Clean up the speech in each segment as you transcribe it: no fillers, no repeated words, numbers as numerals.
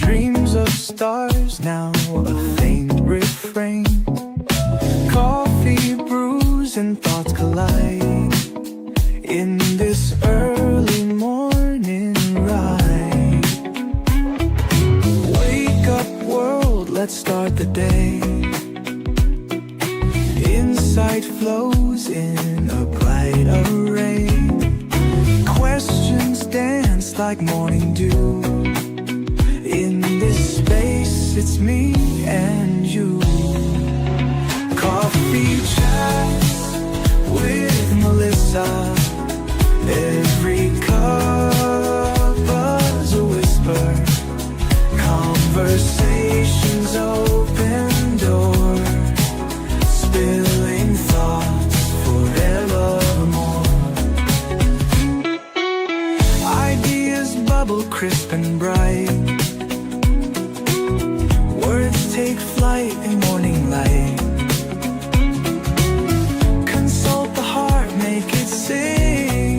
Dreams of stars, now a faint refrain. Coffee brews and thoughts collide in this early morning ride. Wake up world, let's start the day. Insight flows in a bright array. Questions dance like morning dew. In this space, it's me and you. Coffee chats with Melissa. Every cup is a whisper. Conversations open door. Spilling thoughts forevermore. Ideas bubble crisp and bright. Words take flight in morning light. Consult the heart, make it sing.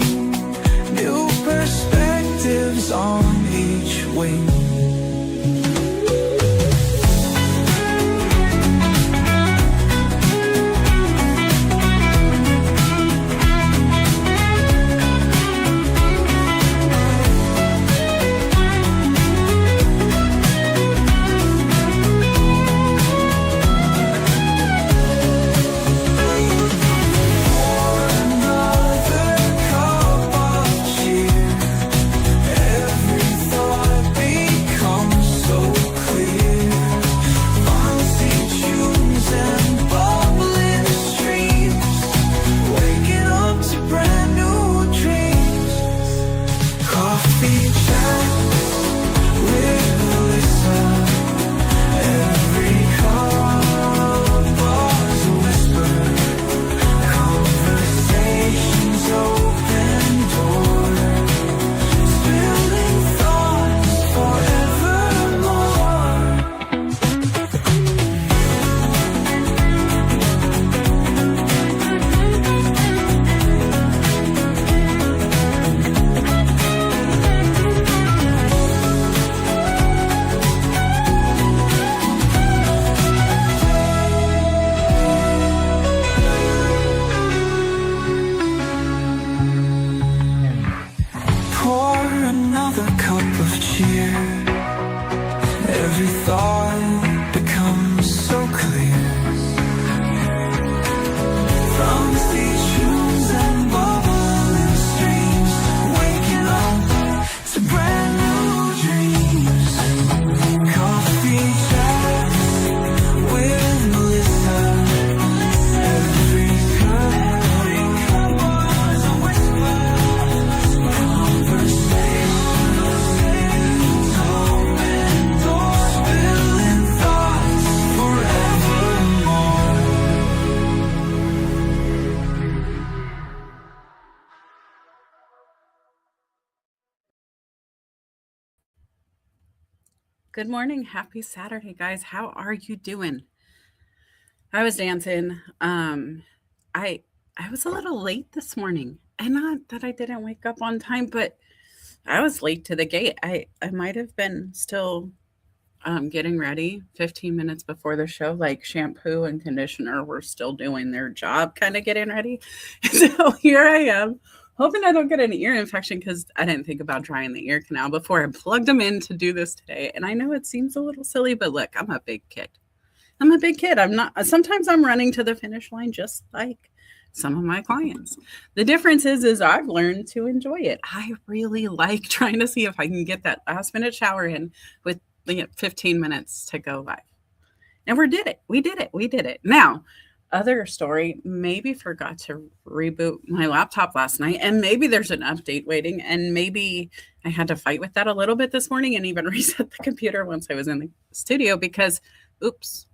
New perspectives on each wing. Every thought becomes so clear. From stage rooms and bubbling streams, waking up to brand new dreams. Coffee chats with Melissa. Every cup was a whisper. Conversation. Good morning. Happy Saturday, guys. How are you doing? I was dancing. I was a little late this morning. And not that I didn't wake up on time, but I was late to the gate. I might have been still getting ready 15 minutes before the show, like shampoo and conditioner were still doing their job, kind of getting ready. So here I am, hoping I don't get an ear infection because I didn't think about drying the ear canal before I plugged them in to do this today. And I know it seems a little silly, but look, I'm a big kid. I'm not, sometimes I'm running to the finish line just like some of my clients. The difference is I've learned to enjoy it. I really like trying to see if I can get that last minute shower in with 15 minutes to go live. And we did it. Now, other story, maybe forgot to reboot my laptop last night, and maybe there's an update waiting, and maybe I had to fight with that a little bit this morning and even reset the computer once I was in the studio because, oops.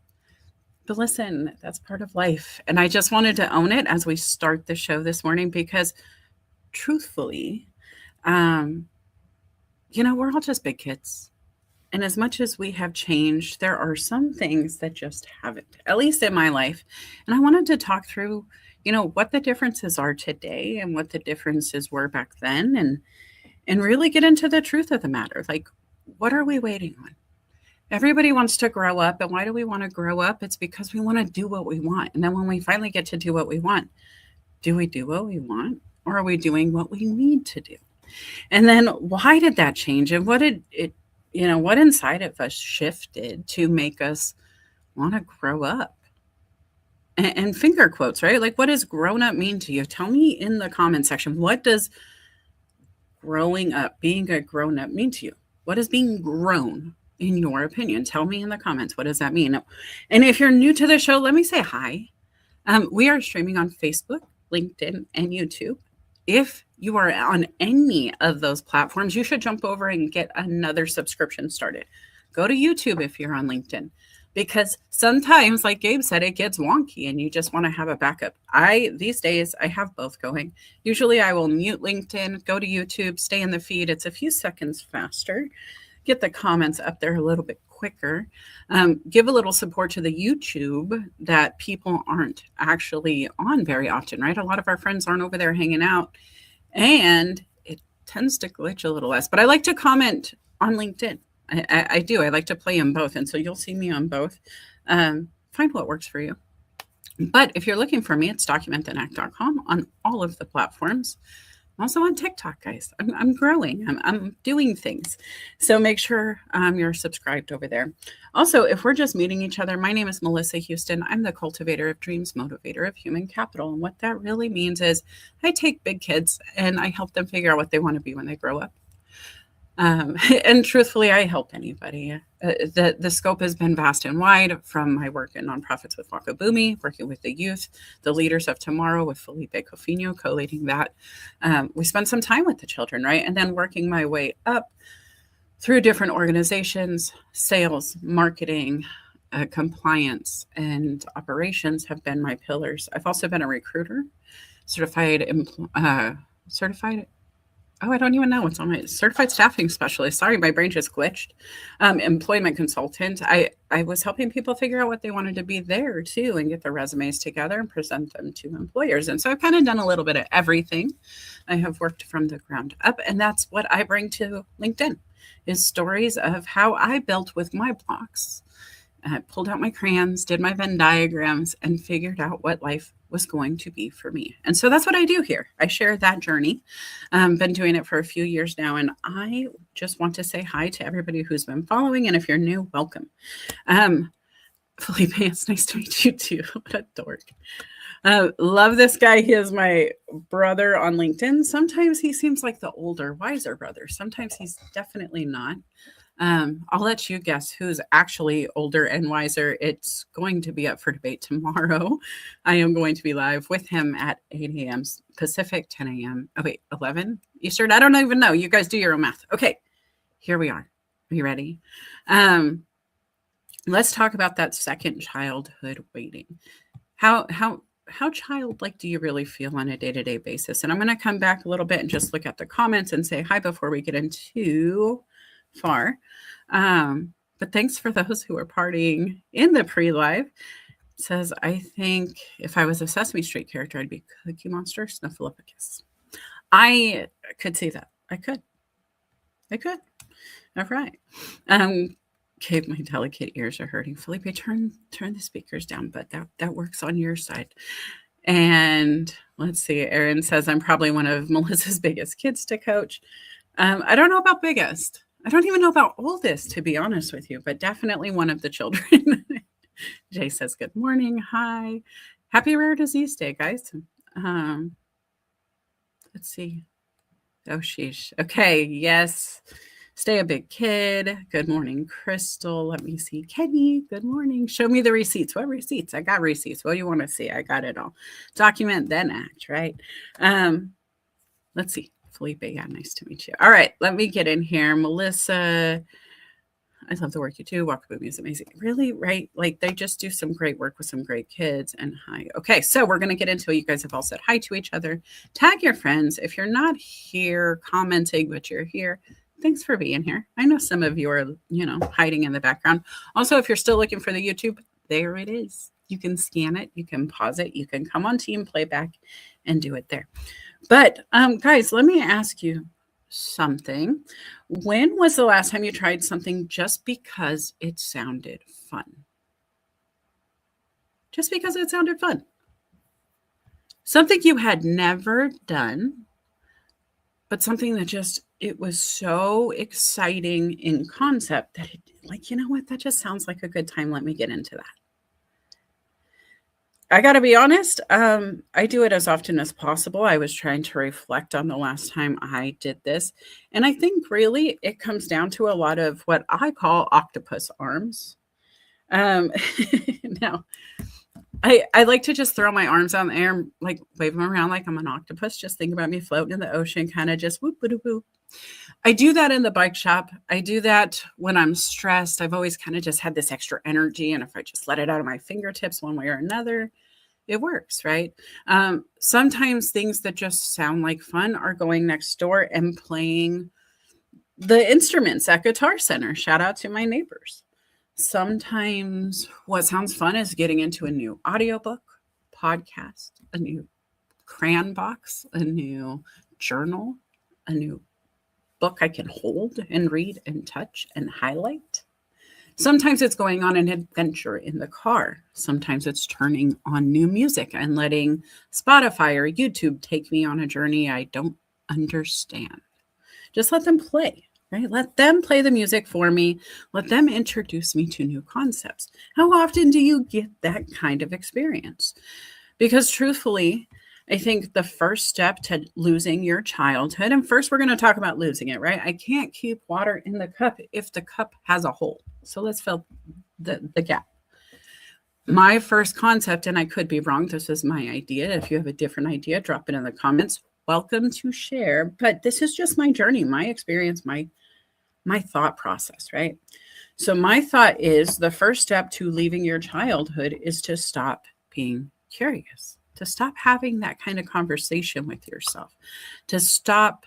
But listen, that's part of life. And I just wanted to own it as we start the show this morning because truthfully, we're all just big kids. And as much as we have changed, there are some things that just haven't, at least in my life. And I wanted to talk through, what the differences are today and what the differences were back then and really get into the truth of the matter. Like, what are we waiting on? Everybody wants to grow up. And why do we want to grow up? It's because we want to do what we want. And then when we finally get to do what we want, do we do what we want? Or are we doing what we need to do? And then why did that change? And what did it, what inside of us shifted to make us want to grow up? And finger quotes, right? Like, what does grown up mean to you? Tell me in the comment section. What does growing up, being a grown up mean to you? What is being grown in your opinion? Tell me in the comments. What does that mean? And if you're new to the show, let me say hi. We are streaming on Facebook, LinkedIn, and YouTube. If you are on any of those platforms, you should jump over and get another subscription started. Go to YouTube if you're on LinkedIn, because sometimes, like Gabe said, it gets wonky and you just want to have a backup. These days, I have both going. Usually I will mute LinkedIn, go to YouTube, stay in the feed. It's a few seconds faster. Get the comments up there a little bit quicker. Give a little support to the YouTube that people aren't actually on very often, right? A lot of our friends aren't over there hanging out, and it tends to glitch a little less. But I like to comment on LinkedIn. I do. I like to play them both. And so you'll see me on both. Find what works for you. But if you're looking for me, it's documentandact.com on all of the platforms. I'm also on TikTok, guys. I'm growing. I'm doing things. So make sure you're subscribed over there. Also, if we're just meeting each other, my name is Melissa Houston. I'm the cultivator of dreams, motivator of human capital. And what that really means is I take big kids and I help them figure out what they want to be when they grow up. And truthfully, I help anybody. The scope has been vast and wide, from my work in nonprofits with Wakabumi, working with the youth, the leaders of tomorrow with Felipe Cofino, collating that. We spent some time with the children, right? And then working my way up through different organizations, sales, marketing, compliance, and operations have been my pillars. I've also been a recruiter, certified I don't even know what's on my certified staffing specialist. Sorry, my brain just glitched. Employment consultant. I was helping people figure out what they wanted to be there too, and get their resumes together and present them to employers. And so I've kind of done a little bit of everything. I have worked from the ground up, and that's what I bring to LinkedIn, is stories of how I built with my blocks. I pulled out my crayons, did my Venn diagrams, and figured out what life was going to be for me. And so that's what I do here. I share that journey. Been doing it for a few years now. And I just want to say hi to everybody who's been following. And if you're new, welcome. Felipe, it's nice to meet you too. What a dork. Love this guy. He is my brother on LinkedIn. Sometimes he seems like the older, wiser brother. Sometimes he's definitely not. I'll let you guess who's actually older and wiser. It's going to be up for debate tomorrow. I am going to be live with him at 8 a.m. Pacific, 10 a.m. 11 Eastern. I don't even know. You guys do your own math. Okay, here we are. Are you ready? Let's talk about that second childhood waiting. How childlike do you really feel on a day-to-day basis? And I'm going to come back a little bit and just look at the comments and say hi before we get into far. But thanks for those who are partying in the pre-live. It says, I think if I was a Sesame Street character, I'd be Cookie Monster, Snuffleupagus. I could see that. I could. All right. Okay, my delicate ears are hurting. Felipe, turn the speakers down, but that works on your side. And let's see. Erin says, I'm probably one of Melissa's biggest kids to coach. I don't know about biggest. I don't even know about oldest, to be honest with you, but definitely one of the children. Jay says, good morning. Hi. Happy Rare Disease Day, guys. Let's see. Oh, sheesh. Okay. Yes. Stay a big kid. Good morning, Crystal. Let me see. Kenny, good morning. Show me the receipts. What receipts? I got receipts. What do you want to see? I got it all. Document, then act, right? Let's see. Felipe, yeah, nice to meet you. All right, let me get in here. Melissa, I love the work you do. Wakabumi is amazing. Really, right? Like, they just do some great work with some great kids. And hi. Okay, so we're going to get into it. You guys have all said hi to each other. Tag your friends. If you're not here commenting, but you're here, thanks for being here. I know some of you are, hiding in the background. Also, if you're still looking for the YouTube, there it is. You can scan it. You can pause it. You can come on Team Playback and do it there. But guys, let me ask you something. When was the last time you tried something just because it sounded fun? Just because it sounded fun. Something you had never done, but something that just it was so exciting in concept that it like, you know what? That just sounds like a good time. Let me get into that. I gotta be honest, I do it as often as possible. I was trying to reflect on the last time I did this, and I think really it comes down to a lot of what I call octopus arms. Um, now, I like to just throw my arms out in the air and, like, wave them around like I'm an octopus. Just think about me floating in the ocean, kinda just whoop, doo whoop. I do that in the bike shop. I do that when I'm stressed. I've always kinda just had this extra energy, and if I just let it out of my fingertips one way or another, it works, right? Sometimes things that just sound like fun are going next door and playing the instruments at Guitar Center. Shout out to my neighbors. Sometimes what sounds fun is getting into a new audiobook, podcast, a new crayon box, a new journal, a new book I can hold and read and touch and highlight. Sometimes it's going on an adventure in the car. Sometimes it's turning on new music and letting Spotify or YouTube take me on a journey I don't understand. Just let them play, right? Let them play the music for me. Let them introduce me to new concepts. How often do you get that kind of experience? Because truthfully, I think the first step to losing your childhood, and first we're going to talk about losing it, right? I can't keep water in the cup if the cup has a hole. So let's fill the gap. My first concept, and I could be wrong, this is my idea. If you have a different idea, drop it in the comments. Welcome to share. But this is just my journey, my experience, my thought process, right? So my thought is the first step to leaving your childhood is to stop being curious, to stop having that kind of conversation with yourself, to stop,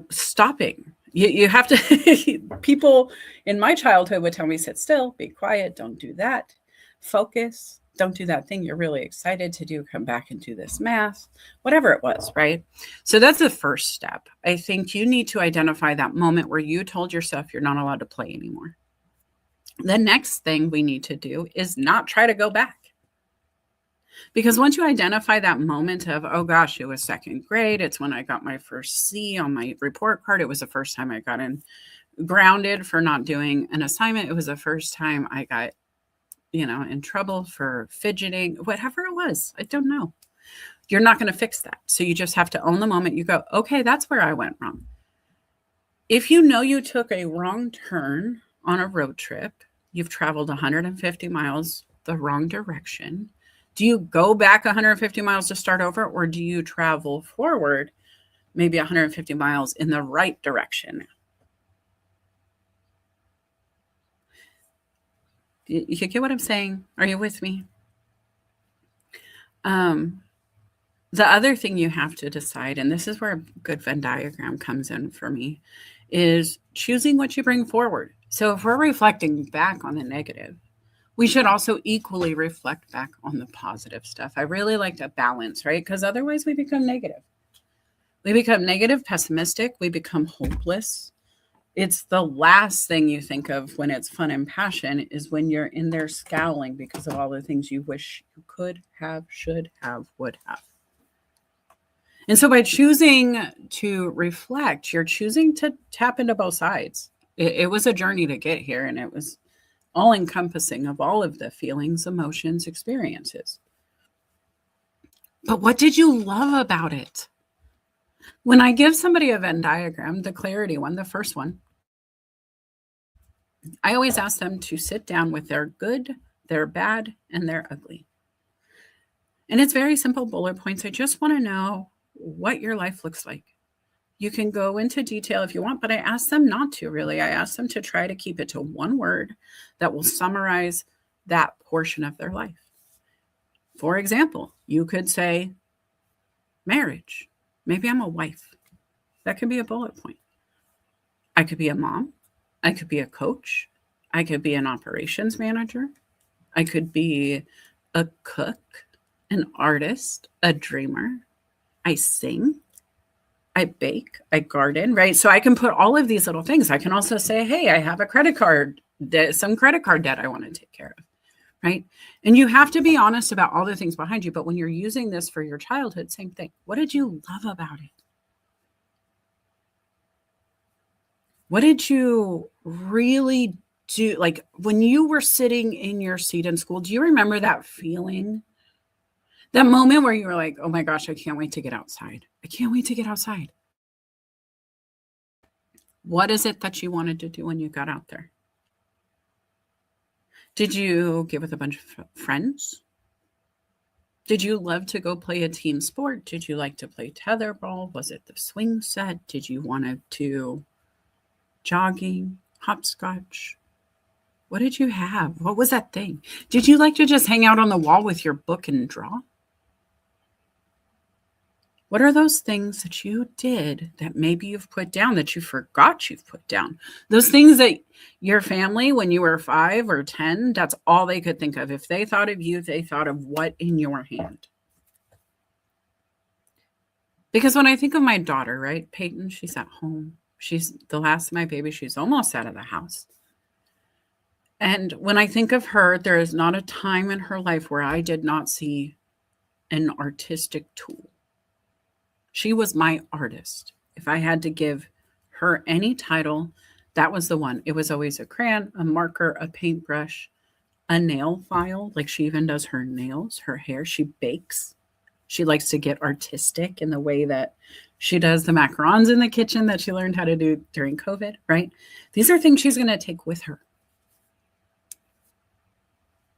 stopping. You have to, people in my childhood would tell me, sit still, be quiet, don't do that, focus, don't do that thing you're really excited to do, come back and do this math, whatever it was, right? So that's the first step. I think you need to identify that moment where you told yourself you're not allowed to play anymore. The next thing we need to do is not try to go back. Because once you identify that moment of, oh gosh, it was second grade, it's when I got my first C on my report card. It was the first time I got grounded for not doing an assignment. It was the first time I got, in trouble for fidgeting, whatever it was. I don't know. You're not going to fix that. So you just have to own the moment. You go, okay, that's where I went wrong. If you know you took a wrong turn on a road trip, you've traveled 150 miles the wrong direction. Do you go back 150 miles to start over, or do you travel forward maybe 150 miles in the right direction? You get what I'm saying? Are you with me? The other thing you have to decide, and this is where a good Venn diagram comes in for me, is choosing what you bring forward. So if we're reflecting back on the negative, we should also equally reflect back on the positive stuff. I really like to balance, right? Because otherwise we become negative. We become negative, pessimistic. We become hopeless. It's the last thing you think of when it's fun and passion is when you're in there scowling because of all the things you wish you could have, should have, would have. And so by choosing to reflect, you're choosing to tap into both sides. It was a journey to get here, and it was all encompassing of all of the feelings, emotions, experiences. But what did you love about it? When I give somebody a Venn diagram, the clarity one, the first one, I always ask them to sit down with their good, their bad, and their ugly. And it's very simple bullet points. I just want to know what your life looks like. You can go into detail if you want, but I ask them not to really. I ask them to try to keep it to one word that will summarize that portion of their life. For example, you could say marriage. Maybe I'm a wife. That could be a bullet point. I could be a mom. I could be a coach. I could be an operations manager. I could be a cook, an artist, a dreamer. I sing. I bake, I garden, right? So I can put all of these little things. I can also say, hey, I have a credit card, some credit card debt I want to take care of, right? And you have to be honest about all the things behind you. But when you're using this for your childhood, same thing. What did you love about it? What did you really do? Like when you were sitting in your seat in school, do you remember that feeling? That moment where you were like, oh my gosh, I can't wait to get outside. I can't wait to get outside. What is it that you wanted to do when you got out there? Did you get with a bunch of friends? Did you love to go play a team sport? Did you like to play tetherball? Was it the swing set? Did you want to jogging, hopscotch? What did you have? What was that thing? Did you like to just hang out on the wall with your book and draw? What are those things that you did that maybe you've put down that you forgot you've put down? Those things that your family, when you were 5 or 10, that's all they could think of. If they thought of you, they thought of what in your hand. Because when I think of my daughter, right, Peyton, she's at home. She's the last of my baby. She's almost out of the house. And when I think of her, there is not a time in her life where I did not see an artistic tool. She was my artist. If I had to give her any title, that was the one. It was always a crayon, a marker, a paintbrush, a nail file. Like she even does her nails, her hair. She bakes. She likes to get artistic in the way that she does the macarons in the kitchen that she learned how to do during COVID, right? These are things she's going to take with her.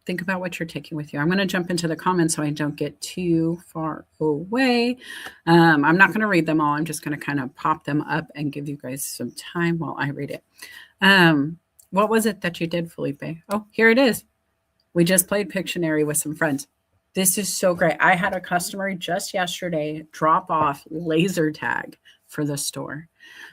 Think about what you're taking with you. I'm going to jump into the comments so I don't get too far away. I'm not going to read them all. I'm just going to kind of pop them up and give you guys some time while I read it. What was it that you did, Felipe? Oh, here it is. We just played Pictionary with some friends. This is so great. I had a customer just yesterday drop off laser tag for the store.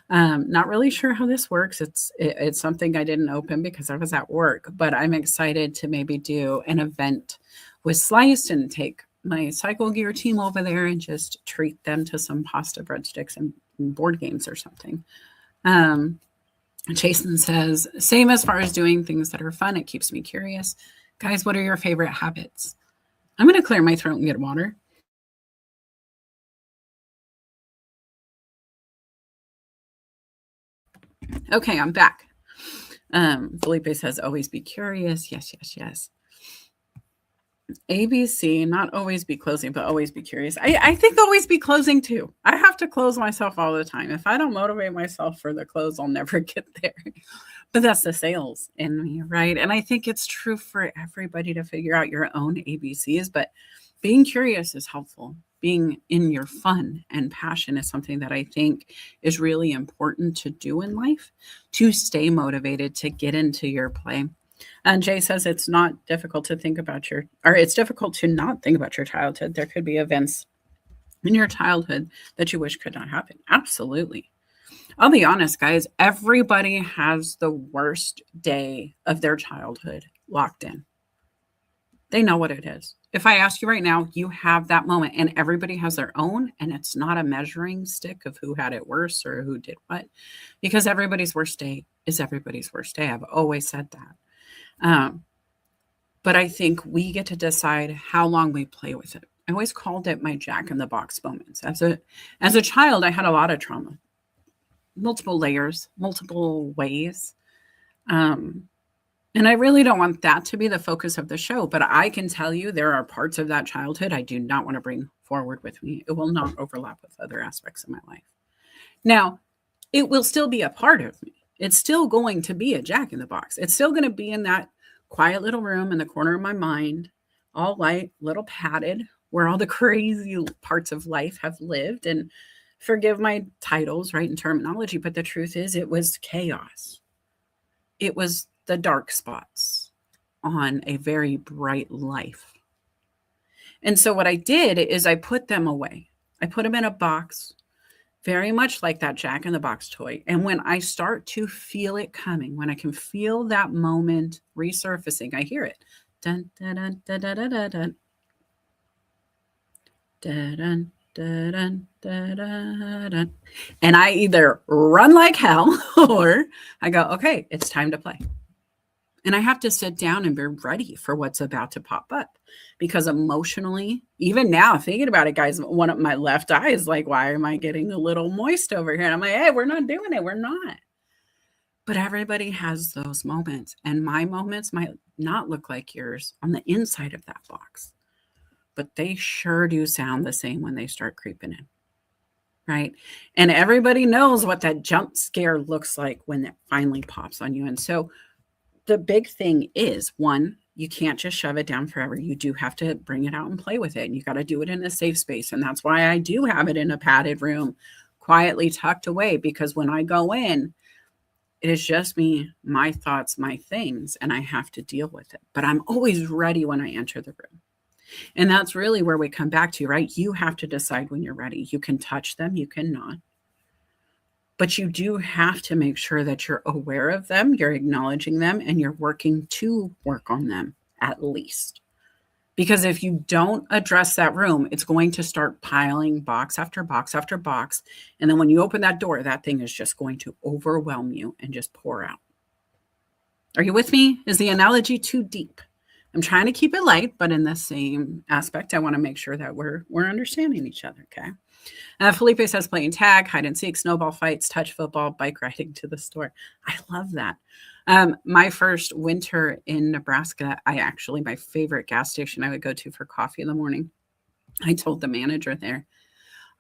Not really sure how this works. It's something I didn't open because I was at work, but I'm excited to maybe do an event with Slice and take my Cycle Gear team over there and just treat them to some pasta breadsticks and board games or something. Jason says, same as far as doing things that are fun. It keeps me curious. Guys, what are your favorite habits? I'm going to clear my throat and get water. Okay, I'm back. Felipe says, always be curious. Yes, yes, yes. ABC, not always be closing, but always be curious. I think always be closing too. I have to close myself all the time. If I don't motivate myself for the close, I'll never get there. But that's the sales in me, right? And I think it's true for everybody to figure out your own ABCs, but being curious is helpful. Being in your fun and passion is something that I think is really important to do in life to stay motivated, to get into your play. And Jay says it's not difficult to think about it's difficult to not think about your childhood. There could be events in your childhood that you wish could not happen. Absolutely. I'll be honest, guys, everybody has the worst day of their childhood locked in. They know what it is. If I ask you right now, you have that moment and everybody has their own, and it's not a measuring stick of who had it worse or who did what, because everybody's worst day is everybody's worst day. I've always said that. But I think we get to decide how long we play with it. I always called it my Jack in the Box moments. As a child, I had a lot of trauma, multiple layers, multiple ways. And I really don't want that to be the focus of the show, but I can tell you there are parts of that childhood I do not want to bring forward with me. It will not overlap with other aspects of my life. Now, it will still be a part of me. It's still going to be a Jack in the Box. It's still going to be in that quiet little room in the corner of my mind, all light, little padded, where all the crazy parts of life have lived. And forgive my titles, right, and terminology, but the truth is it was chaos. It was the dark spots on a very bright life. And so what I did is I put them away. I put them in a box, very much like that Jack in the Box toy. And when I start to feel it coming, when I can feel that moment resurfacing, I hear it. Dun, dun, dun, dun, dun, dun, dun, dun, dun, dun, dun, dun, dun. And I either run like hell or I go, okay, it's time to play. And I have to sit down and be ready for what's about to pop up. Because emotionally, even now, thinking about it, guys, one of my left eye is like, why am I getting a little moist over here? And I'm like, hey, we're not doing it. We're not. But everybody has those moments. And my moments might not look like yours on the inside of that box, but they sure do sound the same when they start creeping in. Right. And everybody knows what that jump scare looks like when it finally pops on you. And so the big thing is one, you can't just shove it down forever. You do have to bring it out and play with it. And you got to do it in a safe space. And that's why I do have it in a padded room, quietly tucked away, because when I go in, it is just me, my thoughts, my things, and I have to deal with it. But I'm always ready when I enter the room. And that's really where we come back to, right? You have to decide when you're ready. You can touch them, you cannot. But you do have to make sure that you're aware of them, you're acknowledging them, and you're working to work on them at least. Because if you don't address that room, it's going to start piling box after box after box. And then when you open that door, that thing is just going to overwhelm you and just pour out. Are you with me? Is the analogy too deep? I'm trying to keep it light, but in the same aspect, I want to make sure that we're understanding each other, okay? Felipe says playing tag, hide and seek, snowball fights, touch football, bike riding to the store. I love that. My first winter in Nebraska, my favorite gas station I would go to for coffee in the morning. I told the manager there,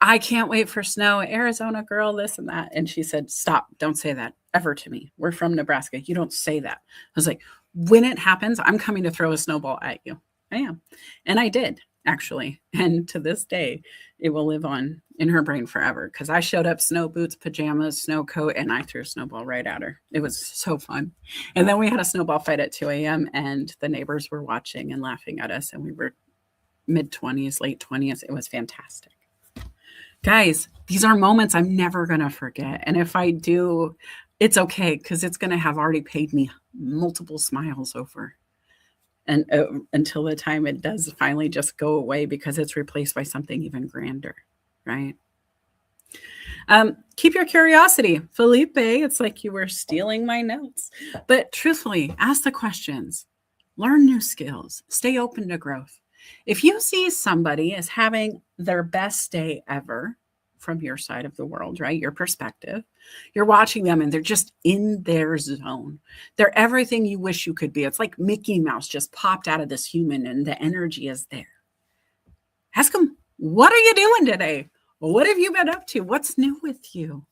I can't wait for snow, Arizona girl, this and that. And she said, stop, don't say that ever to me. We're from Nebraska. You don't say that. I was like, when it happens, I'm coming to throw a snowball at you. I am. And I did, actually. And to this day, it will live on in her brain forever because I showed up snow boots, pajamas, snow coat, and I threw a snowball right at her. It was so fun. And then we had a snowball fight at 2 a.m. and the neighbors were watching and laughing at us. And we were mid-20s, late 20s. It was fantastic. Guys, these are moments I'm never going to forget. And if I do, it's okay because it's going to have already paid me multiple smiles over. And until the time it does finally just go away because it's replaced by something even grander, right? Keep your curiosity. Felipe, it's like you were stealing my notes. But truthfully, ask the questions. Learn new skills. Stay open to growth. If you see somebody as having their best day ever from your side of the world, right? Your perspective, you're watching them and they're just in their zone. They're everything you wish you could be. It's like Mickey Mouse just popped out of this human and the energy is there. Ask them, what are you doing today? What have you been up to? What's new with you?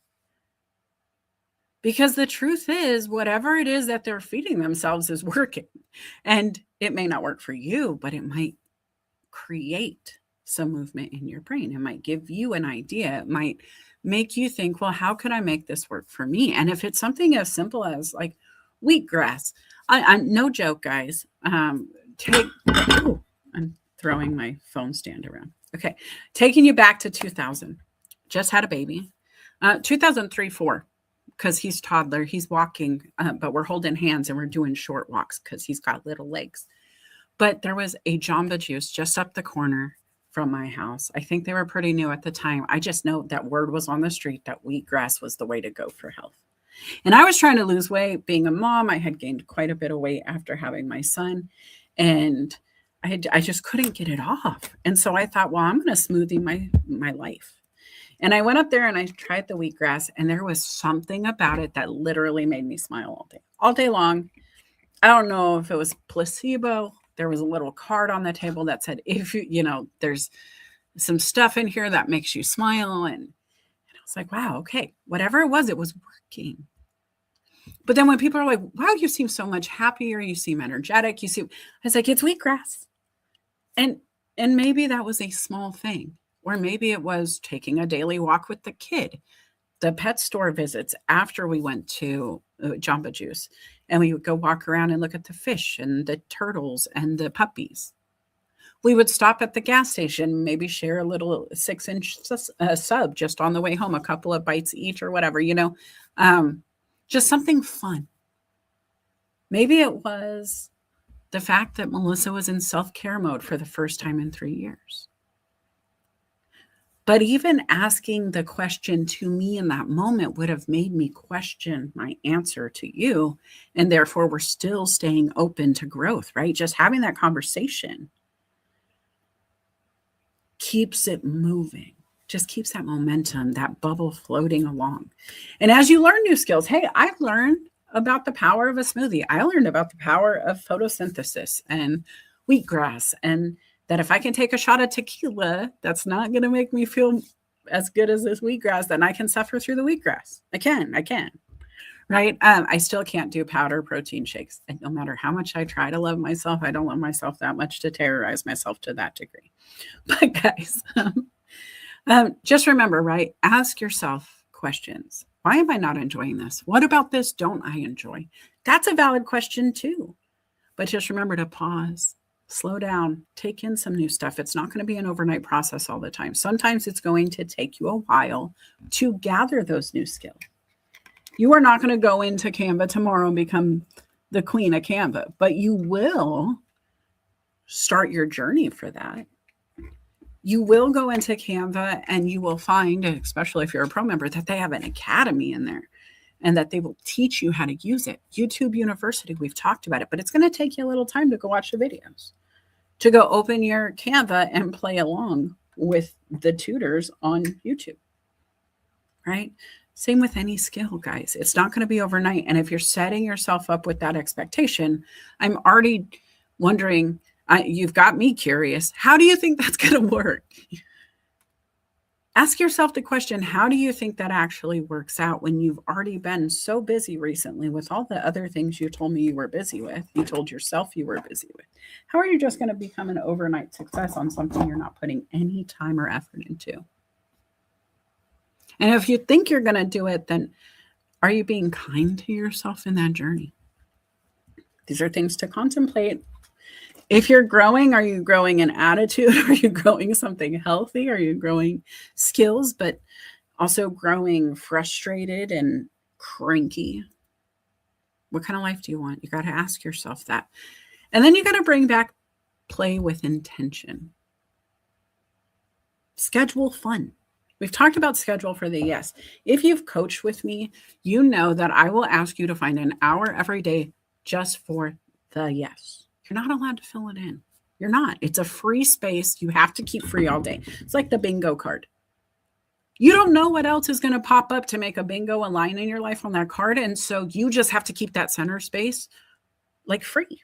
Because the truth is, whatever it is that they're feeding themselves is working. And it may not work for you, but it might create some movement in your brain. It might give you an idea. It might make you think, well, how could I make this work for me? And if it's something as simple as like wheatgrass, I'm no joke, guys. I'm throwing my phone stand around. Okay. Taking you back to 2000. Just had a baby. 2003, 4. Because he's toddler, he's walking, but we're holding hands and we're doing short walks because he's got little legs. But there was a Jamba Juice just up the corner from my house. I think they were pretty new at the time. I just know that word was on the street that wheatgrass was the way to go for health. And I was trying to lose weight. Being a mom, I had gained quite a bit of weight after having my son. And I just couldn't get it off. And so I thought, well, I'm going to smoothie my life. And I went up there and I tried the wheatgrass, and there was something about it that literally made me smile all day long. I don't know if it was placebo. There was a little card on the table that said, if there's some stuff in here that makes you smile. And I was like, wow, okay, whatever it was working. But then when people are like, wow, you seem so much happier. You seem energetic. I was like, it's wheatgrass. And maybe that was a small thing. Or maybe it was taking a daily walk with the kid, the pet store visits after we went to Jamba Juice, and we would go walk around and look at the fish and the turtles and the puppies. We would stop at the gas station, maybe share a little 6-inch sub just on the way home, a couple of bites each or whatever, just something fun. Maybe it was the fact that Melissa was in self-care mode for the first time in 3 years. But even asking the question to me in that moment would have made me question my answer to you. And therefore, we're still staying open to growth, right? Just having that conversation keeps it moving, just keeps that momentum, that bubble floating along. And as you learn new skills, hey, I've learned about the power of a smoothie. I learned about the power of photosynthesis and wheatgrass, and that if I can take a shot of tequila, that's not going to make me feel as good as this wheatgrass, then I can suffer through the wheatgrass. I can, right? I still can't do powder protein shakes. And no matter how much I try to love myself, I don't love myself that much to terrorize myself to that degree. But guys, just remember, right? Ask yourself questions. Why am I not enjoying this? What about this don't I enjoy? That's a valid question too. But just remember to pause, slow down, take in some new stuff. It's not going to be an overnight process all the time. Sometimes it's going to take you a while to gather those new skills. You are not going to go into Canva tomorrow and become the queen of Canva, but you will start your journey for that. You will go into Canva and you will find, especially if you're a pro member, that they have an academy in there and that they will teach you how to use it. YouTube University, we've talked about it, but it's going to take you a little time to go watch the videos, to go open your Canva and play along with the tutors on YouTube, right? Same with any skill, guys. It's not going to be overnight. And if you're setting yourself up with that expectation, I'm already wondering, you've got me curious. How do you think that's going to work? Ask yourself the question, how do you think that actually works out when you've already been so busy recently with all the other things you told me you were busy with, you told yourself you were busy with? How are you just going to become an overnight success on something you're not putting any time or effort into? And if you think you're going to do it, then are you being kind to yourself in that journey? These are things to contemplate. If you're growing, are you growing an attitude? Are you growing something healthy? Are you growing skills, but also growing frustrated and cranky? What kind of life do you want? You got to ask yourself that. And then you got to bring back play with intention. Schedule fun. We've talked about schedule for the yes. If you've coached with me, you know that I will ask you to find an hour every day just for the yes. You're not allowed to fill it in. You're not. It's a free space. You have to keep free all day. It's like the bingo card. You don't know what else is going to pop up to make a bingo a line in your life on that card. And so you just have to keep that center space like free,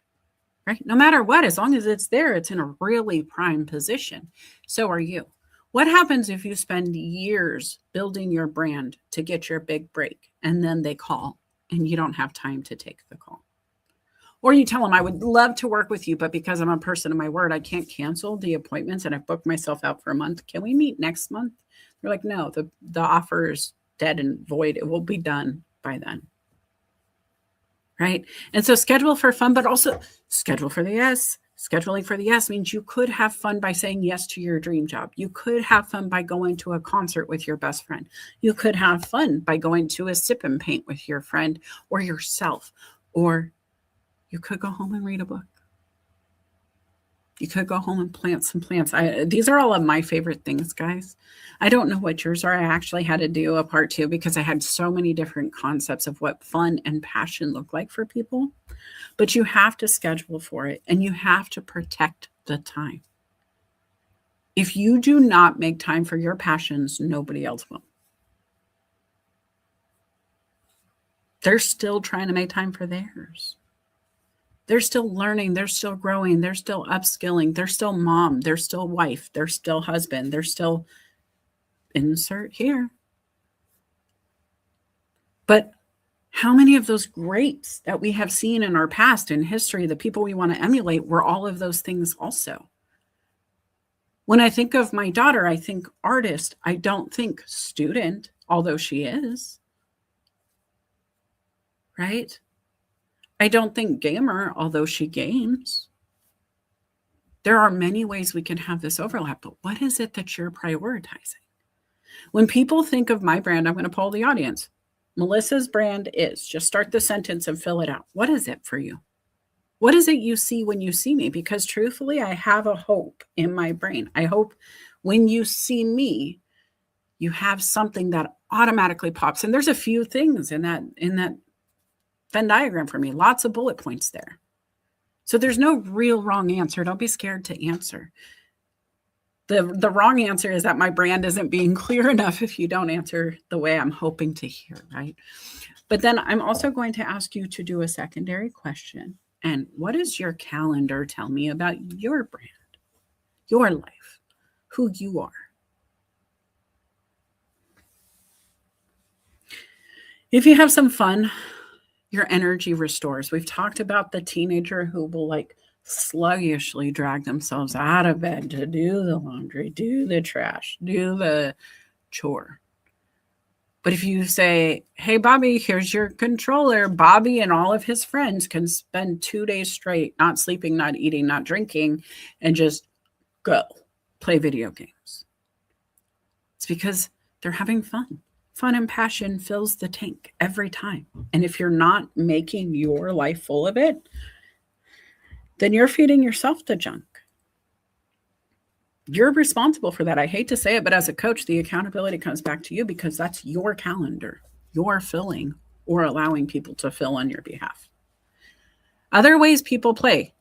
right? No matter what, as long as it's there, it's in a really prime position. So are you. What happens if you spend years building your brand to get your big break and then they call and you don't have time to take the call? Or you tell them, I would love to work with you, but because I'm a person of my word, I can't cancel the appointments and I've booked myself out for a month. Can we meet next month? They're like, no, the offer is dead and void. It will be done by then. Right? And so schedule for fun, but also schedule for the yes. Scheduling for the yes means you could have fun by saying yes to your dream job. You could have fun by going to a concert with your best friend. You could have fun by going to a sip and paint with your friend or yourself, or you could go home and read a book. You could go home and plant some plants. These are all of my favorite things, guys. I don't know what yours are. I actually had to do a part 2 because I had so many different concepts of what fun and passion look like for people. But you have to schedule for it and you have to protect the time. If you do not make time for your passions, nobody else will. They're still trying to make time for theirs. They're still learning. They're still growing. They're still upskilling. They're still mom. They're still wife. They're still husband. They're still insert here. But how many of those greats that we have seen in our past in history, the people we want to emulate, were all of those things also? When I think of my daughter, I think artist. I don't think student, although she is. Right? I don't think gamer, although she games. There are many ways we can have this overlap, but what is it that you're prioritizing? When people think of my brand, I'm going to poll the audience. Melissa's brand is, just start the sentence and fill it out. What is it for you? What is it you see when you see me? Because truthfully, I have a hope in my brain. I hope when you see me, You have something that automatically pops. And there's a few things in that Venn diagram for me, lots of bullet points there. So there's no real wrong answer. Don't be scared to answer. The wrong answer is that my brand isn't being clear enough if you don't answer the way I'm hoping to hear, right? But then I'm also going to ask you to do a secondary question. And what does your calendar tell me about your brand, your life, who you are? If you have some fun, your energy restores. We've talked about the teenager who will like sluggishly drag themselves out of bed to do the laundry, do the trash, do the chore. But if you say, hey, Bobby, here's your controller, Bobby and all of his friends can spend 2 days straight, not sleeping, not eating, not drinking, and just go play video games. It's because they're having fun. Fun and passion fills the tank every time. And if you're not making your life full of it, then you're feeding yourself the junk. You're responsible for that. I hate to say it, but as a coach, the accountability comes back to you because that's your calendar. You're filling or allowing people to fill on your behalf. Other ways people play.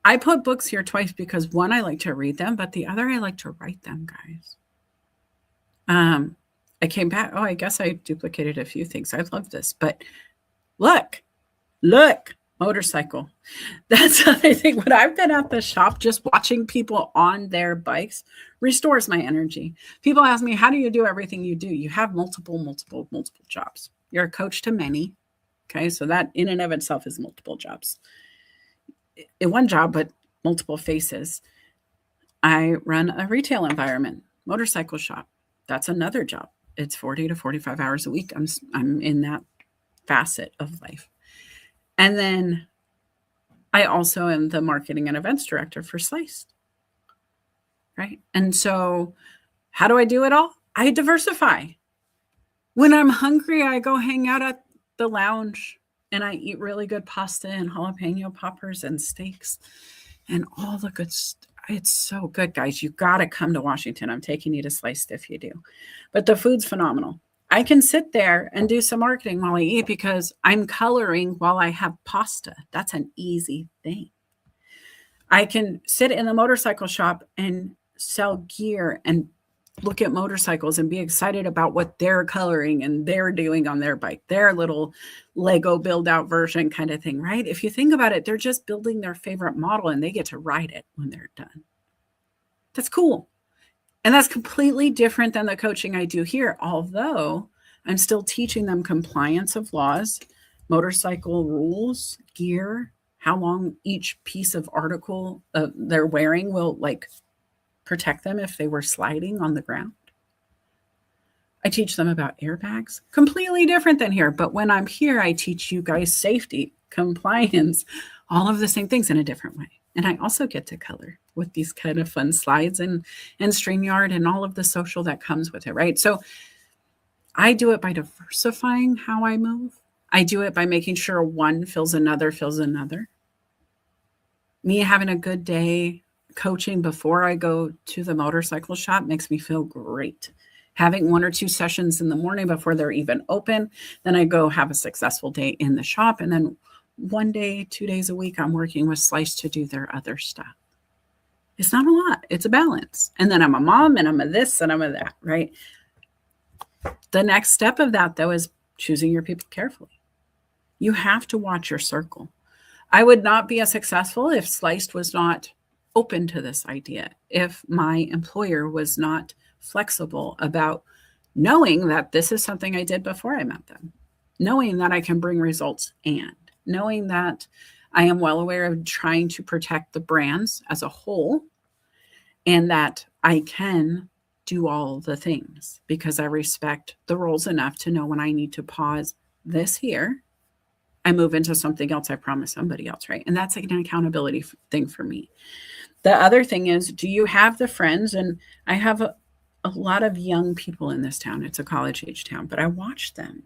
I put books here twice because one, I like to read them, but the other, I like to write them, guys. I came back. Oh, I guess I duplicated a few things. I love this, but look, motorcycle. That's I think when I've been at the shop, just watching people on their bikes restores my energy. People ask me, how do you do everything you do? You have multiple jobs. You're a coach to many. Okay. So that in and of itself is multiple jobs. In one job, but multiple faces. I run a retail environment, motorcycle shop. That's another job. It's 40 to 45 hours a week. I'm in that facet of life. And then I also am the marketing and events director for Sliced. Right. And so how do I do it all? I diversify. When I'm hungry, I go hang out at the lounge and I eat really good pasta and jalapeno poppers and steaks and all the good stuff. It's so good, guys. You got to come to Washington. I'm taking you to Sliced if you do. But the food's phenomenal. I can sit there and do some marketing while I eat because I'm coloring while I have pasta. That's an easy thing. I can sit in the motorcycle shop and sell gear and look at motorcycles and be excited about what they're coloring and they're doing on their bike, their little Lego build out version kind of thing, right? If you think about it, they're just building their favorite model and they get to ride it when they're done. That's cool. And that's completely different than the coaching I do here, although I'm still teaching them compliance of laws, motorcycle rules, gear, how long each piece of article they're wearing will like protect them if they were sliding on the ground. I teach them about airbags, completely different than here. But when I'm here, I teach you guys safety, compliance, all of the same things in a different way. And I also get to color with these kind of fun slides and StreamYard and all of the social that comes with it, right? So I do it by diversifying how I move. I do it by making sure one fills another. Me having a good day coaching before I go to the motorcycle shop makes me feel great. Having 1 or 2 sessions in the morning before they're even open, then I go have a successful day in the shop. And then 1 day, 2 days a week, I'm working with Slice to do their other stuff. It's not a lot. It's a balance. And then I'm a mom and I'm a this and I'm a that, right? The next step of that, though, is choosing your people carefully. You have to watch your circle. I would not be as successful if Sliced was not open to this idea, if my employer was not flexible about knowing that this is something I did before I met them, knowing that I can bring results and knowing that I am well aware of trying to protect the brands as a whole and that I can do all the things because I respect the roles enough to know when I need to pause this here, I move into something else I promise somebody else, right? And that's like an accountability thing for me. The other thing is, do you have the friends? And I have a lot of young people in this town. It's a college age town, but I watch them.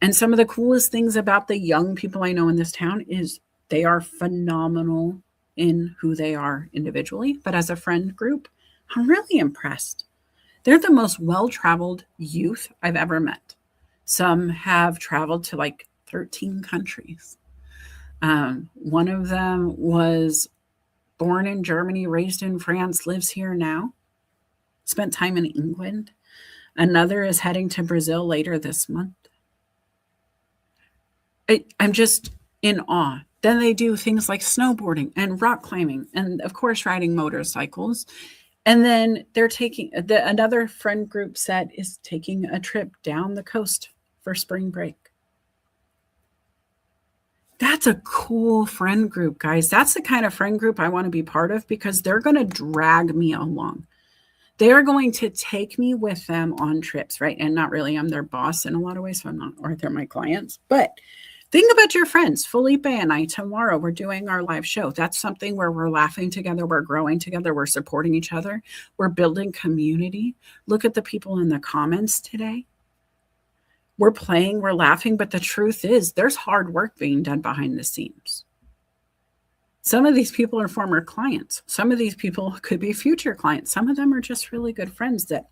And some of the coolest things about the young people I know in this town is they are phenomenal in who they are individually. But as a friend group, I'm really impressed. They're the most well-traveled youth I've ever met. Some have traveled to like 13 countries. One of them was born in Germany, raised in France, lives here now, spent time in England. Another is heading to Brazil later this month. I'm just in awe. Then they do things like snowboarding and rock climbing and, of course, riding motorcycles. And then they're taking another friend group set is taking a trip down the coast for spring break. That's a cool friend group, guys. That's the kind of friend group I want to be part of because they're going to drag me along. They're going to take me with them on trips, right? And not really, I'm their boss in a lot of ways, so I'm not, or they're my clients. But think about your friends. Felipe and I, tomorrow, we're doing our live show. That's something where we're laughing together, we're growing together, we're supporting each other, we're building community. Look at the people in the comments today. We're playing, we're laughing, but the truth is there's hard work being done behind the scenes. Some of these people are former clients. Some of these people could be future clients. Some of them are just really good friends that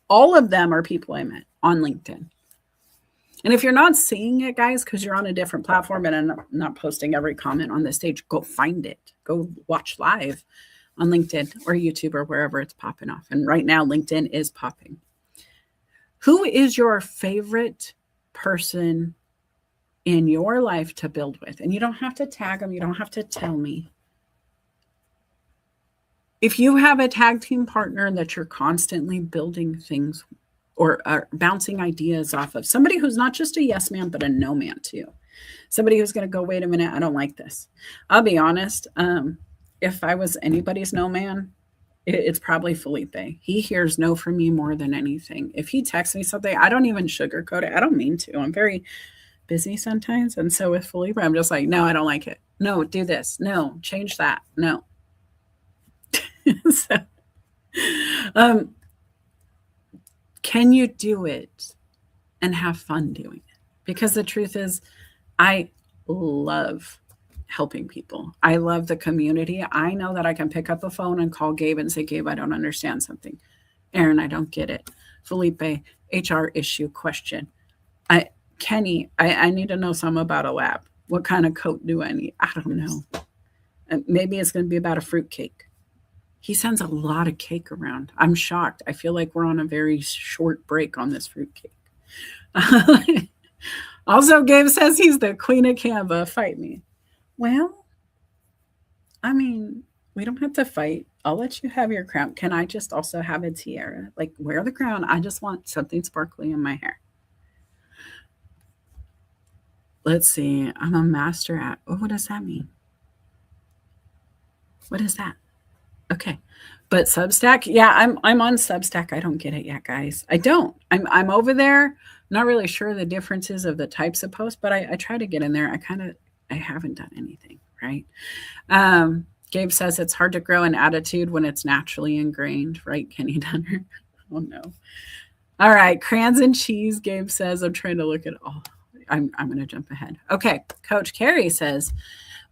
all of them are people I met on LinkedIn. And if you're not seeing it, guys, because you're on a different platform and I'm not posting every comment on this stage, go find it. Go watch live on LinkedIn or YouTube or wherever it's popping off. And right now, LinkedIn is popping. Who is your favorite person in your life to build with? And you don't have to tag them. You don't have to tell me. If you have a tag team partner that you're constantly building things or bouncing ideas off of, somebody who's not just a yes man, but a no man too. Somebody who's going to go, wait a minute, I don't like this. I'll be honest. If I was anybody's no man, it's probably Felipe. He hears no from me more than anything. If he texts me something, I don't even sugarcoat it. I don't mean to. I'm very busy sometimes. And so with Felipe, I'm just like, no, I don't like it. No, do this. No, change that. No. So, can you do it and have fun doing it? Because the truth is, I love helping people. I love the community. I know that I can pick up a phone and call Gabe and say, Gabe, I don't understand something. Aaron, I don't get it. Felipe, HR issue question. Kenny, I need to know something about a lab. What kind of coat do I need? I don't know. And maybe it's going to be about a fruit cake. He sends a lot of cake around. I'm shocked. I feel like we're on a very short break on this fruit cake. Also, Gabe says he's the queen of Canva. Fight me. Well, I mean, we don't have to fight. I'll let you have your crown. Can I just also have a tiara? Like, wear the crown. I just want something sparkly in my hair. Let's see. I'm a master at, oh, what does that mean? What is that? Okay. But Substack, yeah, I'm on Substack. I don't get it yet, guys. I don't. I'm over there. Not really sure the differences of the types of posts, but I try to get in there. I haven't done anything, right? Gabe says it's hard to grow an attitude when it's naturally ingrained, right, Kenny Dunner? Oh, no. All right, crayons and cheese, Gabe says. I'm trying to look at all. I'm going to jump ahead. Okay, Coach Carey says,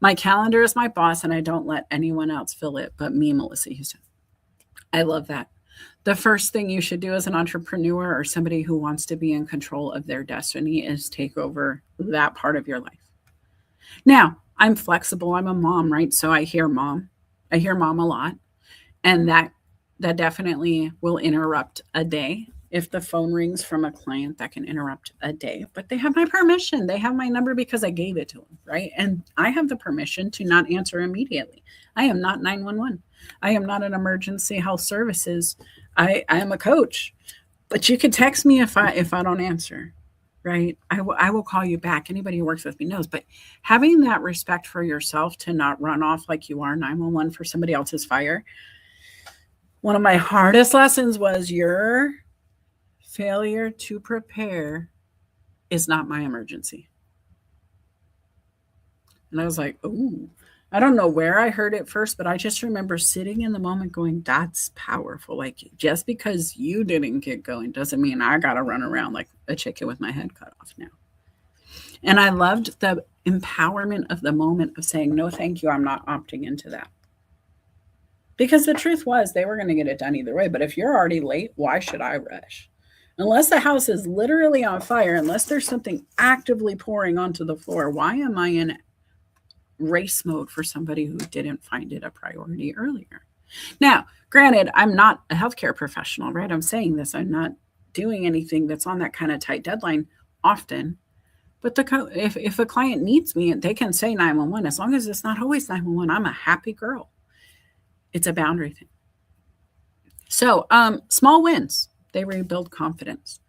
my calendar is my boss, and I don't let anyone else fill it but me, Melissa Houston. I love that. The first thing you should do as an entrepreneur or somebody who wants to be in control of their destiny is take over that part of your life. Now, I'm flexible. I'm a mom, right? So I hear mom. I hear mom a lot. And that definitely will interrupt a day. If the phone rings from a client, that can interrupt a day. But they have my permission. They have my number because I gave it to them, right? And I have the permission to not answer immediately. I am not 911. I am not an emergency health services. I am a coach. But you can text me if I don't answer, right? I will call you back. Anybody who works with me knows. But having that respect for yourself to not run off like you are 911 for somebody else's fire. One of my hardest lessons was your failure to prepare is not my emergency. And I was like, oh, I don't know where I heard it first, but I just remember sitting in the moment going, that's powerful. Like, just because you didn't get going doesn't mean I got to run around like a chicken with my head cut off now. And I loved the empowerment of the moment of saying, no, thank you. I'm not opting into that. Because the truth was they were going to get it done either way. But if you're already late, why should I rush? Unless the house is literally on fire, unless there's something actively pouring onto the floor, why am I in race mode for somebody who didn't find it a priority earlier? Now, granted, I'm not a healthcare professional, right? I'm saying this. I'm not doing anything that's on that kind of tight deadline often. But if a client needs me, they can say 911. As long as it's not always 911, I'm a happy girl. It's a boundary thing. So small wins, they rebuild confidence.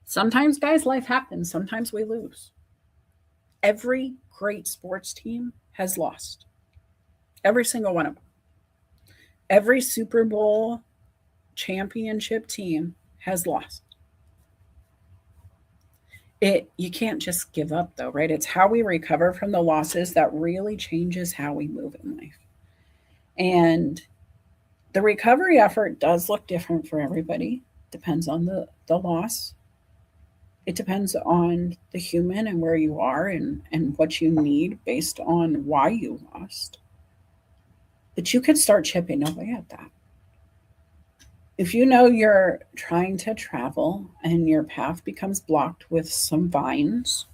Sometimes, guys, life happens. Sometimes we lose. Every great sports team has lost. Every single one of them. Every Super Bowl championship team has lost. You can't just give up though, right? It's how we recover from the losses that really changes how we move in life. And the recovery effort does look different for everybody. Depends on the loss. It depends on the human and where you are and what you need based on why you lost. But you could start chipping away at that. If you know you're trying to travel and your path becomes blocked with some vines,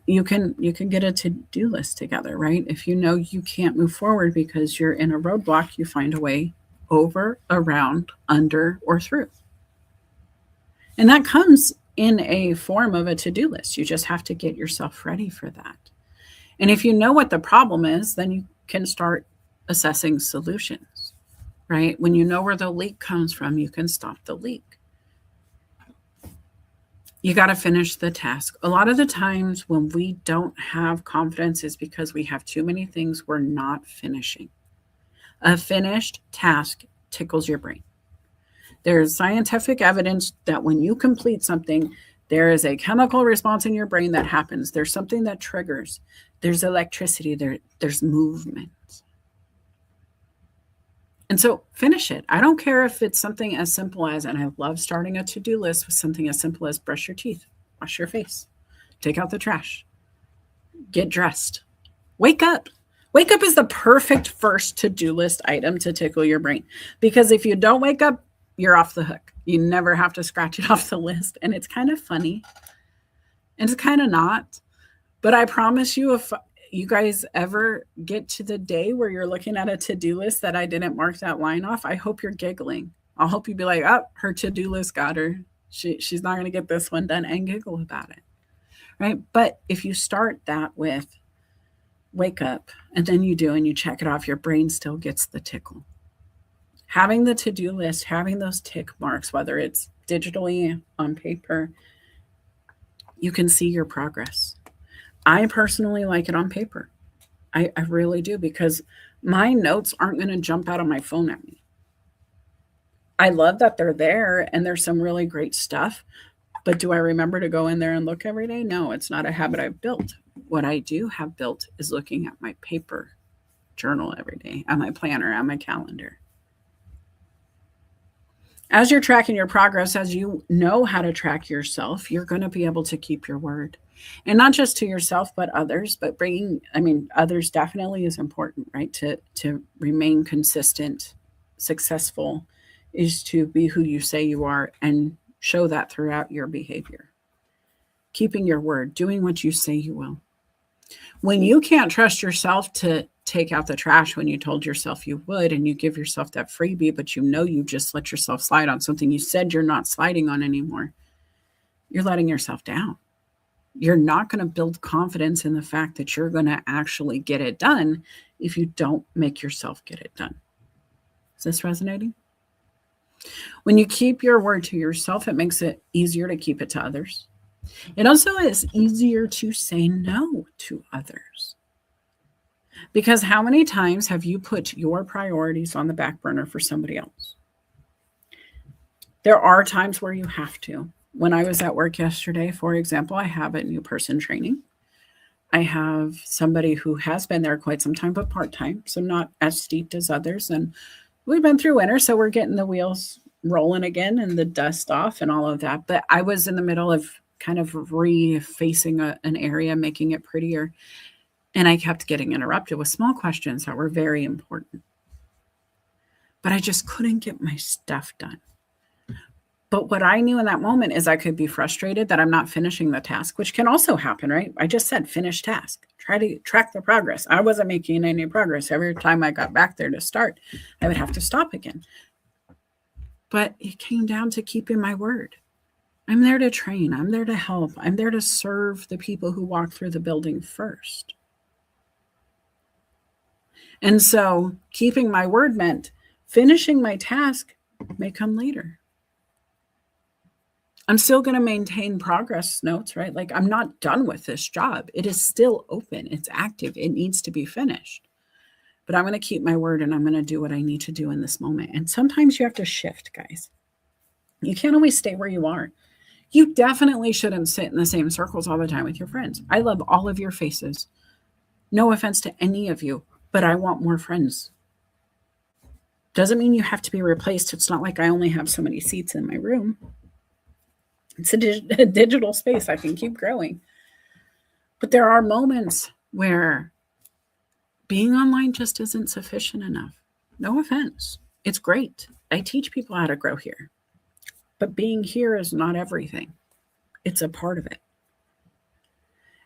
you can get a to-do list together, right? If you know you can't move forward because you're in a roadblock, you find a way over, around, under, or through. And that comes in a form of a to-do list. You just have to get yourself ready for that. And if you know what the problem is, then you can start assessing solutions, right? When you know where the leak comes from, you can stop the leak. You got to finish the task. A lot of the times when we don't have confidence is because we have too many things we're not finishing. A finished task tickles your brain. There's scientific evidence that when you complete something, there is a chemical response in your brain that happens. There's something that triggers. There's electricity. There's movement. And so finish it. I don't care if it's something as simple as, and I love starting a to-do list with something as simple as brush your teeth, wash your face, take out the trash, get dressed, wake up. Wake up is the perfect first to-do list item to tickle your brain. Because if you don't wake up, you're off the hook. You never have to scratch it off the list. And it's kind of funny. And it's kind of not. But I promise you, if you guys ever get to the day where you're looking at a to-do list that I didn't mark that line off, I hope you're giggling. I'll hope you be like, oh, her to-do list got her. She's not going to get this one done, and giggle about it, right? But if you start that with wake up, and then you do, and you check it off, your brain still gets the tickle. Having the to-do list, having those tick marks, whether it's digitally on paper, you can see your progress. I personally like it on paper. I really do, because my notes aren't going to jump out of my phone at me. I love that they're there and there's some really great stuff, but do I remember to go in there and look every day? No, it's not a habit I've built. What I do have built is looking at my paper journal every day, at my planner, at my calendar. As you're tracking your progress, as you know how to track yourself, you're going to be able to keep your word. And not just to yourself, but others. But others definitely is important, right? To remain consistent, successful, is to be who you say you are and show that throughout your behavior. Keeping your word, doing what you say you will. When you can't trust yourself to take out the trash when you told yourself you would, and you give yourself that freebie, but you know you just let yourself slide on something you said you're not sliding on anymore, you're letting yourself down. You're not going to build confidence in the fact that you're going to actually get it done if you don't make yourself get it done. Is this resonating? When you keep your word to yourself, it makes it easier to keep it to others. It also is easier to say no to others. Because how many times have you put your priorities on the back burner for somebody else? There are times where you have to. When I was at work yesterday, for example, I have a new person training. I have somebody who has been there quite some time, but part-time, so not as steeped as others. And we've been through winter, so we're getting the wheels rolling again and the dust off and all of that. But I was in the middle of kind of refacing an area, making it prettier. And I kept getting interrupted with small questions that were very important. but I just couldn't get my stuff done. But what I knew in that moment is I could be frustrated that I'm not finishing the task, which can also happen, right? I just said finish task, try to track the progress. I wasn't making any progress. Every time I got back there to start, I would have to stop again. But it came down to keeping my word. I'm there to train, I'm there to help, I'm there to serve the people who walk through the building first. And so keeping my word meant finishing my task may come later. I'm still going to maintain progress notes, right? Like I'm not done with this job. It is still open. It's active. It needs to be finished. But I'm going to keep my word and I'm going to do what I need to do in this moment. And sometimes you have to shift, guys. You can't always stay where you are. You definitely shouldn't sit in the same circles all the time with your friends. I love all of your faces. No offense to any of you, but I want more friends. Doesn't mean you have to be replaced. It's not like I only have so many seats in my room. It's a digital space. I can keep growing. But there are moments where being online just isn't sufficient enough. No offense. It's great. I teach people how to grow here. But being here is not everything. It's a part of it.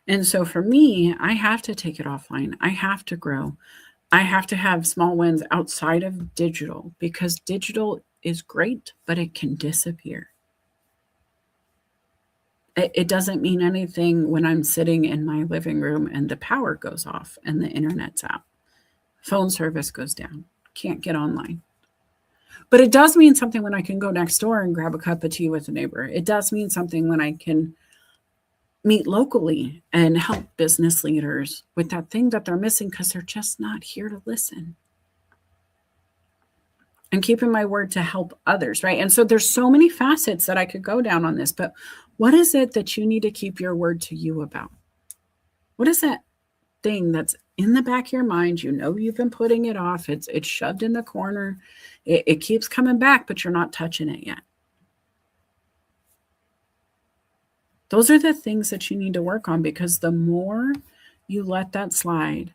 And so for me, I have to take it offline. I have to grow. I have to have small wins outside of digital because digital is great, but it can disappear. It doesn't mean anything when I'm sitting in my living room and the power goes off and the internet's out. Phone service goes down. Can't get online. But it does mean something when I can go next door and grab a cup of tea with a neighbor. It does mean something when I can meet locally and help business leaders with that thing that they're missing because they're just not here to listen. And keeping my word to help others, right? And so there's so many facets that I could go down on this, but what is it that you need to keep your word to you about? What is that thing that's in the back of your mind? You know you've been putting it off. It's shoved in the corner. It keeps coming back, but you're not touching it yet. Those are the things that you need to work on because the more you let that slide,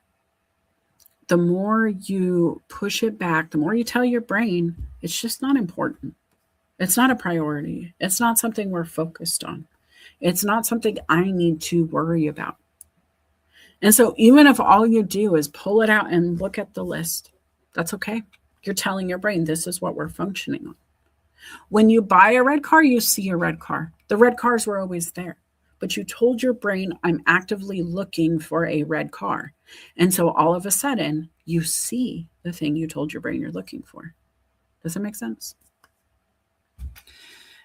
the more you push it back, the more you tell your brain it's just not important. It's not a priority. It's not something we're focused on. It's not something I need to worry about. And so even if all you do is pull it out and look at the list, that's okay. You're telling your brain this is what we're functioning on. When you buy a red car, you see a red car. The red cars were always there. But you told your brain, I'm actively looking for a red car. And so all of a sudden, you see the thing you told your brain you're looking for. Does that make sense?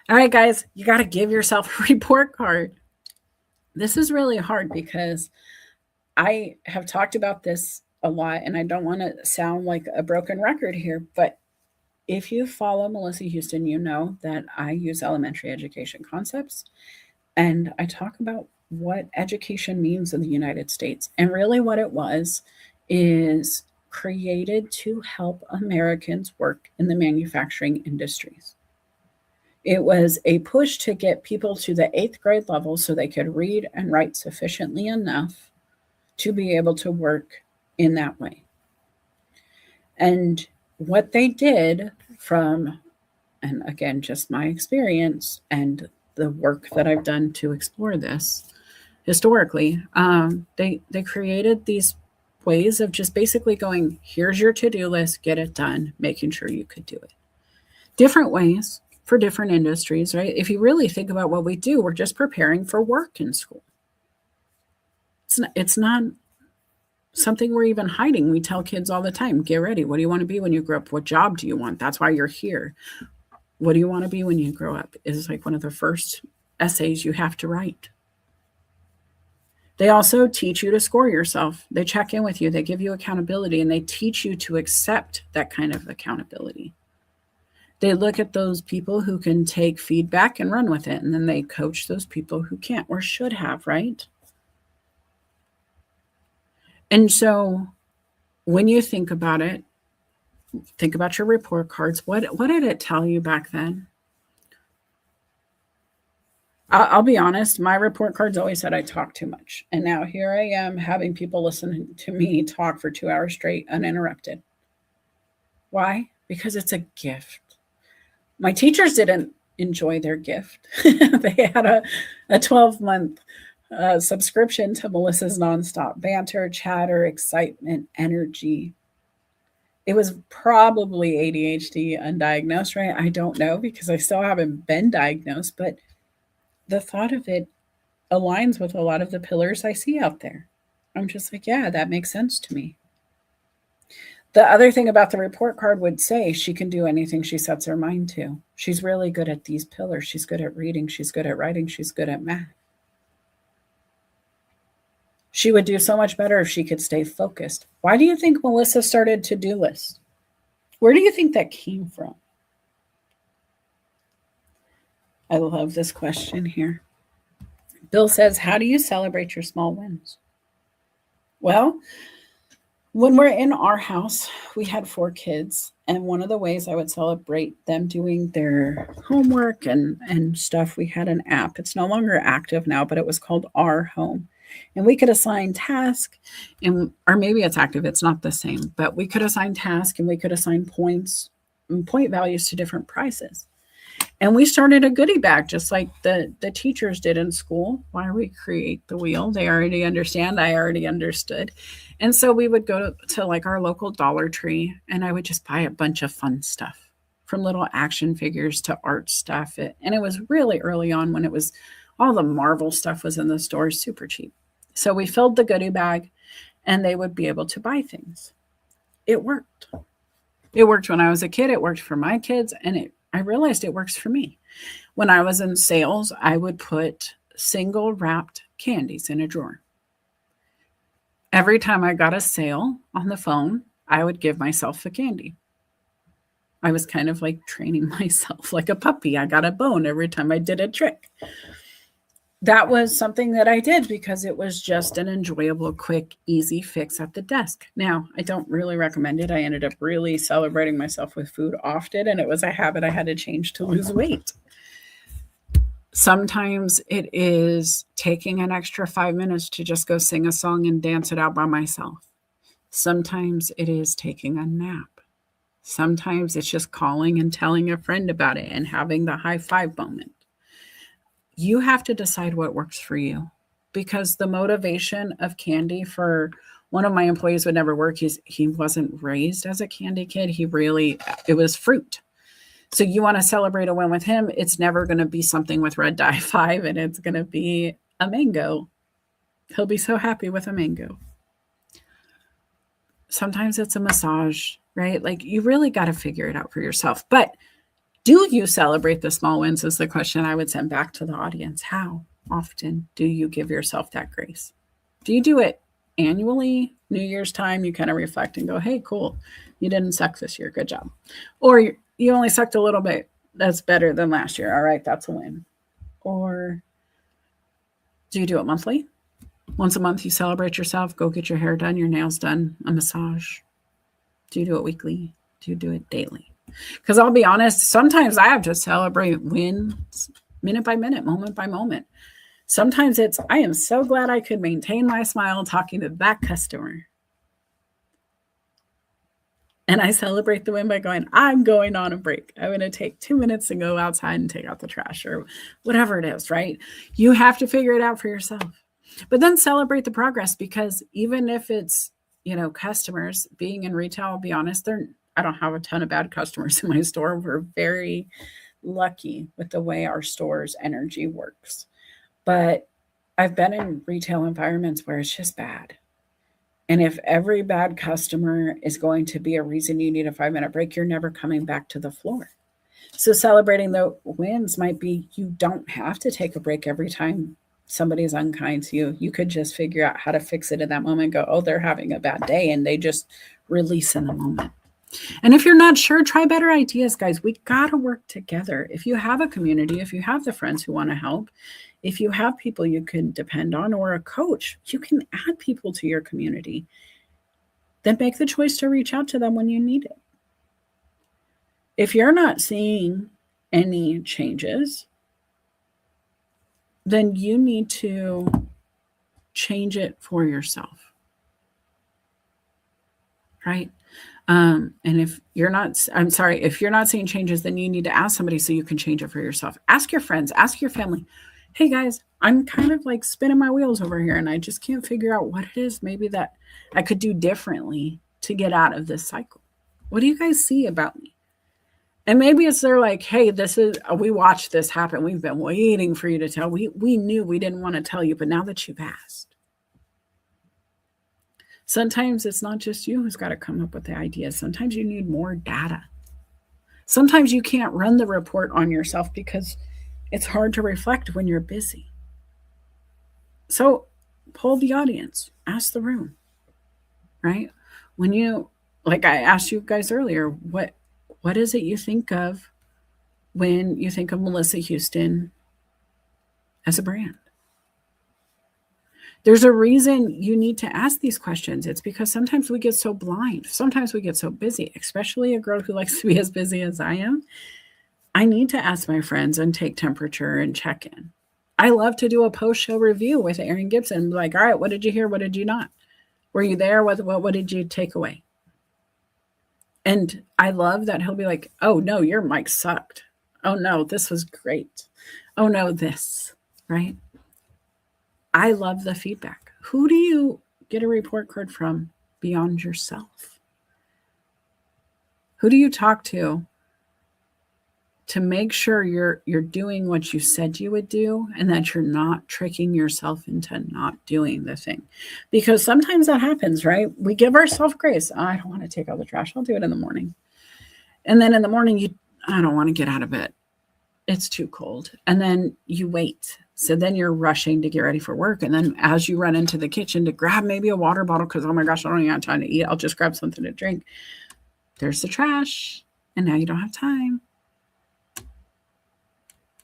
All right, guys, you got to give yourself a report card. This is really hard because I have talked about this a lot, and I don't want to sound like a broken record here, but if you follow Melissa Houston, you know that I use elementary education concepts. And I talk about what education means in the United States. And really what it was is created to help Americans work in the manufacturing industries. It was a push to get people to the 8th grade level so they could read and write sufficiently enough to be able to work in that way. And what they did from, and again, just my experience and the work that I've done to explore this historically, they created these ways of just basically going, here's your to-do list, get it done, making sure you could do it. Different ways for different industries, right? If you really think about what we do, we're just preparing for work in school. It's not something we're even hiding. We tell kids all the time, get ready. What do you want to be when you grow up? What job do you want? That's why you're here. What do you want to be when you grow up? Is like one of the first essays you have to write. They also teach you to score yourself. They check in with you. They give you accountability, and they teach you to accept that kind of accountability. They look at those people who can take feedback and run with it, and then they coach those people who can't or should have, right? And so when you think about it, think about your report cards. What did it tell you back then? I'll be honest, my report cards always said I talk too much. And now here I am having people listen to me talk for 2 hours straight uninterrupted. Why? because it's a gift. My teachers didn't enjoy their gift. They had a 12-month subscription to Melissa's nonstop banter, chatter, excitement, energy. It was probably ADHD undiagnosed, right? I don't know because I still haven't been diagnosed, but the thought of it aligns with a lot of the pillars I see out there. I'm just like, yeah, that makes sense to me. The other thing about the report card would say she can do anything she sets her mind to. She's really good at these pillars. She's good at reading. She's good at writing. She's good at math. She would do so much better if she could stay focused. Why do you think Melissa started to-do lists? Where do you think that came from? I love this question here. Bill says, how do you celebrate your small wins? Well, when we're in our house, we had 4 kids. And one of the ways I would celebrate them doing their homework and stuff, we had an app. It's no longer active now, but it was called Our Home. And we could assign tasks, or maybe it's active, it's not the same, but we could assign tasks and we could assign points and point values to different prizes. And we started a goodie bag, just like the teachers did in school. Why recreate the wheel? They already understand. I already understood. And so we would go to like our local Dollar Tree, and I would just buy a bunch of fun stuff, from little action figures to art stuff. And it was really early on when it was all the Marvel stuff was in the stores, super cheap. So we filled the goodie bag, and they would be able to buy things. It worked. It worked when I was a kid. It worked for my kids, and I realized it works for me. When I was in sales, I would put single wrapped candies in a drawer. Every time I got a sale on the phone, I would give myself a candy. I was kind of like training myself like a puppy. I got a bone every time I did a trick. That was something that I did because it was just an enjoyable, quick, easy fix at the desk. Now, I don't really recommend it. I ended up really celebrating myself with food often, and it was a habit I had to change to lose weight. Sometimes it is taking an extra 5 minutes to just go sing a song and dance it out by myself. Sometimes it is taking a nap. Sometimes it's just calling and telling a friend about it and having the high five moment. You have to decide what works for you, because the motivation of candy for one of my employees would never work. He wasn't raised as a candy kid. It was fruit. So you want to celebrate a win with him. It's never going to be something with red dye 5, and it's going to be a mango. He'll be so happy with a mango. Sometimes it's a massage, right? Like, you really got to figure it out for yourself. But do you celebrate the small wins is the question I would send back to the audience. How often do you give yourself that grace? Do you do it annually? New Year's time, you kind of reflect and go, hey, cool. You didn't suck this year. Good job. Or you only sucked a little bit. That's better than last year. All right, that's a win. Or do you do it monthly? Once a month, you celebrate yourself. Go get your hair done, your nails done, a massage. Do you do it weekly? Do you do it daily? Because I'll be honest, sometimes I have to celebrate wins minute by minute, moment by moment. Sometimes I am so glad I could maintain my smile talking to that customer. And I celebrate the win by going, I'm going on a break. I'm going to take 2 minutes to go outside and take out the trash or whatever it is, right? You have to figure it out for yourself. But then celebrate the progress, because even if it's, customers being in retail, I'll be honest, I don't have a ton of bad customers in my store. We're very lucky with the way our store's energy works. But I've been in retail environments where it's just bad. And if every bad customer is going to be a reason you need a 5-minute break, you're never coming back to the floor. So celebrating the wins might be, you don't have to take a break every time somebody's unkind to you. You could just figure out how to fix it in that moment. Go, oh, they're having a bad day, and they just release in the moment. And if you're not sure, try better ideas, guys. We got to work together. If you have a community, if you have the friends who want to help, if you have people you can depend on, or a coach, you can add people to your community. Then make the choice to reach out to them when you need it. If you're not seeing any changes, then you need to change it for yourself. right? And if you're not, I'm sorry, if you're not seeing changes, then you need to ask somebody so you can change it for yourself. Ask your friends, ask your family. Hey guys, I'm kind of like spinning my wheels over here and I just can't figure out what it is maybe that I could do differently to get out of this cycle. What do you guys see about me? And maybe it's they're like, hey, this is we watched this happen. We've been waiting for you to tell. We knew we didn't want to tell you, but now that you've asked. Sometimes it's not just you who's got to come up with the ideas. Sometimes you need more data. Sometimes you can't run the report on yourself because it's hard to reflect when you're busy. So poll the audience, ask the room, right? When you, like I asked you guys earlier, what is it you think of when you think of Melissa Houston as a brand? There's a reason you need to ask these questions. It's because sometimes we get so blind. Sometimes we get so busy, especially a girl who likes to be as busy as I am. I need to ask my friends and take temperature and check in. I love to do a post-show review with Aaron Gibson. Like, all right, what did you hear? What did you not? Were you there? What did you take away? And I love that he'll be like, oh, no, your mic sucked. Oh, no, this was great. Oh, no, this, right? I love the feedback. Who do you get a report card from beyond yourself? Who do you talk to make sure you're doing what you said you would do and that you're not tricking yourself into not doing the thing? Because sometimes that happens, right? We give ourselves grace. Oh, I don't want to take out the trash. I'll do it in the morning. And then in the morning, I don't want to get out of bed. It's too cold. And then you wait. So then you're rushing to get ready for work. And then as you run into the kitchen to grab maybe a water bottle, because, oh my gosh, I don't even have time to eat. I'll just grab something to drink. There's the trash. And now you don't have time.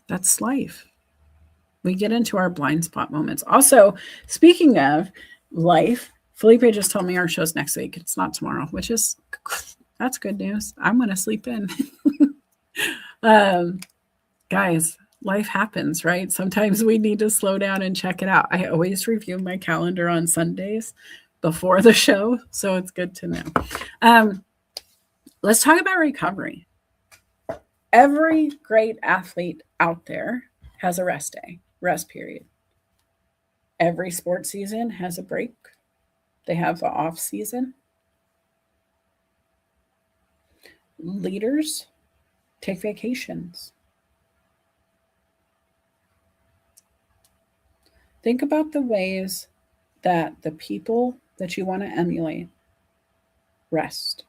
That's life. We get into our blind spot moments. Also, speaking of life, Felipe just told me our show's next week. It's not tomorrow, which is, that's good news. I'm going to sleep in. Guys, life happens, right? Sometimes we need to slow down and check it out. I always review my calendar on Sundays before the show, so it's good to know. Let's talk about recovery. Every great athlete out there has a rest day, rest period. Every sports season has a break. They have the off season. Leaders take vacations. Think about the ways that the people that you want to emulate rest.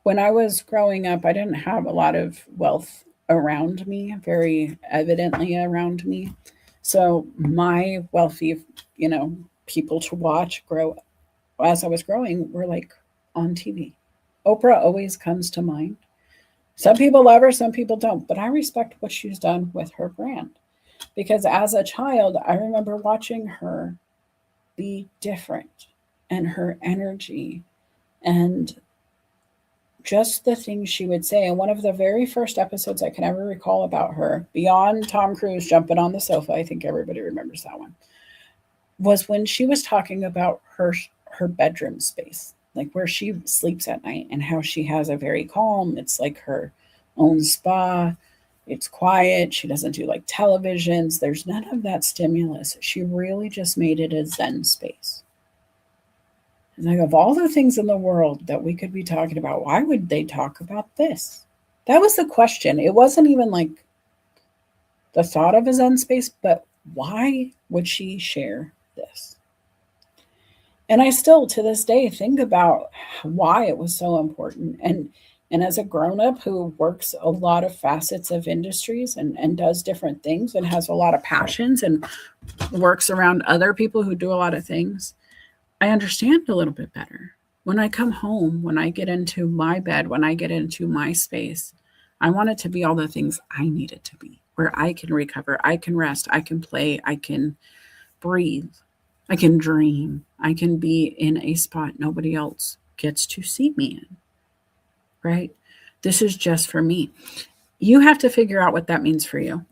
When I was growing up, I didn't have a lot of wealth around me, very evidently around me. So my wealthy, people to watch grow as I was growing were like on TV. Oprah always comes to mind. Some people love her, some people don't, but I respect what she's done with her brand. Because as a child, I remember watching her be different and her energy and just the things she would say. And one of the very first episodes I can ever recall about her, beyond Tom Cruise jumping on the sofa, I think everybody remembers that one, was when she was talking about her bedroom space, like where she sleeps at night and how she has a very calm, it's like her own spa. It's quiet. She doesn't do like televisions. There's none of that stimulus. She really just made it a Zen space. And like, of all the things in the world that we could be talking about, why would they talk about this? That was the question. It wasn't even like the thought of a Zen space, but why would she share this? And I still, to this day, think about why it was so important. And as a grown-up who works a lot of facets of industries and does different things and has a lot of passions and works around other people who do a lot of things, I understand a little bit better. When I come home, when I get into my bed, when I get into my space, I want it to be all the things I need it to be, where I can recover, I can rest, I can play, I can breathe, I can dream, I can be in a spot nobody else gets to see me in. Right? This is just for me. You have to figure out what that means for you.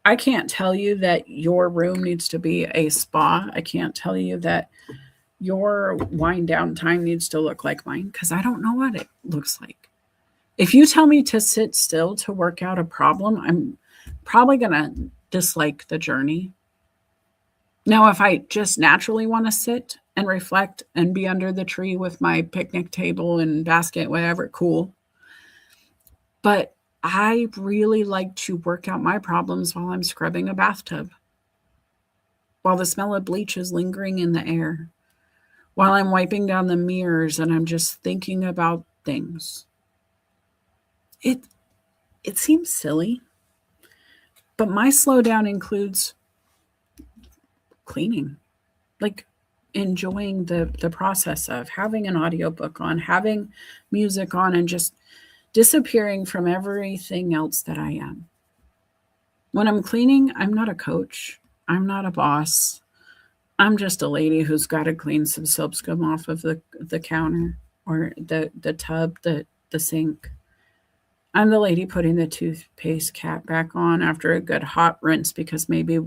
I can't tell you that your room needs to be a spa. I can't tell you that your wind down time needs to look like mine because I don't know what it looks like. If you tell me to sit still to work out a problem, I'm probably going to dislike the journey. Now, if I just naturally want to sit and reflect and be under the tree with my picnic table and basket, whatever, cool. But I really like to work out my problems while I'm scrubbing a bathtub, while the smell of bleach is lingering in the air, while I'm wiping down the mirrors and I'm just thinking about things. It seems silly, but my slowdown includes cleaning, like enjoying the process of having an audiobook on, having music on, and just disappearing from everything else that I am. When I'm cleaning, I'm not a coach. I'm not a boss. I'm just a lady who's got to clean some soap scum off of the counter or the tub, the sink. I'm the lady putting the toothpaste cap back on after a good hot rinse because maybe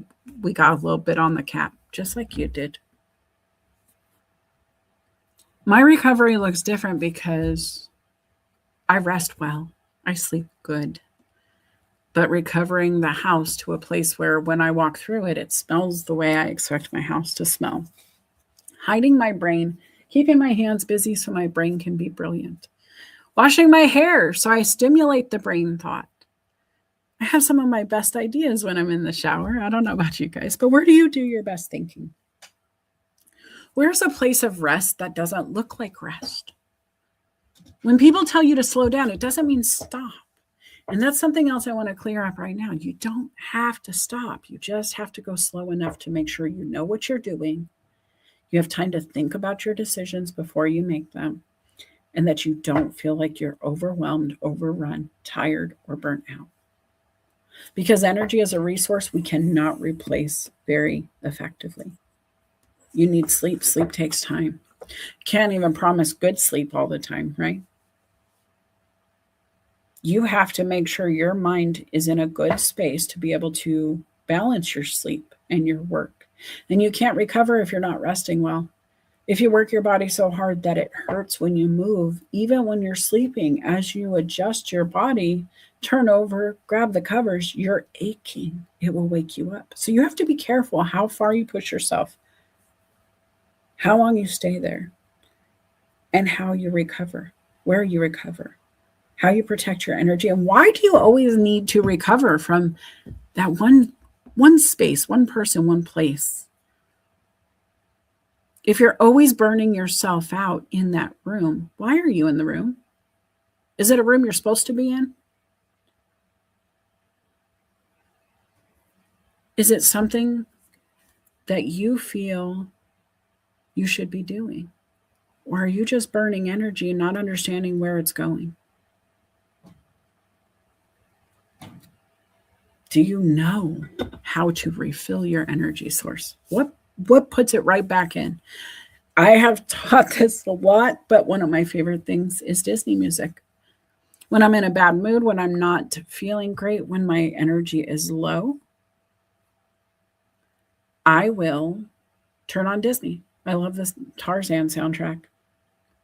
we got a little bit on the cap, just like you did. My recovery looks different because I rest well. I sleep good. But recovering the house to a place where when I walk through it, it smells the way I expect my house to smell. Hiding my brain, keeping my hands busy so my brain can be brilliant. Washing my hair so I stimulate the brain thought. I have some of my best ideas when I'm in the shower. I don't know about you guys, but where do you do your best thinking? Where's a place of rest that doesn't look like rest? When people tell you to slow down, it doesn't mean stop. And that's something else I want to clear up right now. You don't have to stop. You just have to go slow enough to make sure you know what you're doing. You have time to think about your decisions before you make them, and that you don't feel like you're overwhelmed, overrun, tired, or burnt out. Because energy is a resource we cannot replace very effectively. You need sleep. Sleep takes time. Can't even promise good sleep all the time, right? You have to make sure your mind is in a good space to be able to balance your sleep and your work. And you can't recover if you're not resting well. If you work your body so hard that it hurts when you move, even when you're sleeping, as you adjust your body, turn over, grab the covers, you're aching. It will wake you up. So you have to be careful how far you push yourself, how long you stay there, and how you recover, where you recover, how you protect your energy. And why do you always need to recover from that one space, one person, one place? If you're always burning yourself out in that room, why are you in the room? Is it a room you're supposed to be in? Is it something that you feel you should be doing? Or are you just burning energy and not understanding where it's going? Do you know how to refill your energy source? What puts it right back in? I have taught this a lot, but one of my favorite things is Disney music. When I'm in a bad mood, when I'm not feeling great, when my energy is low, I will turn on Disney. I love this Tarzan soundtrack.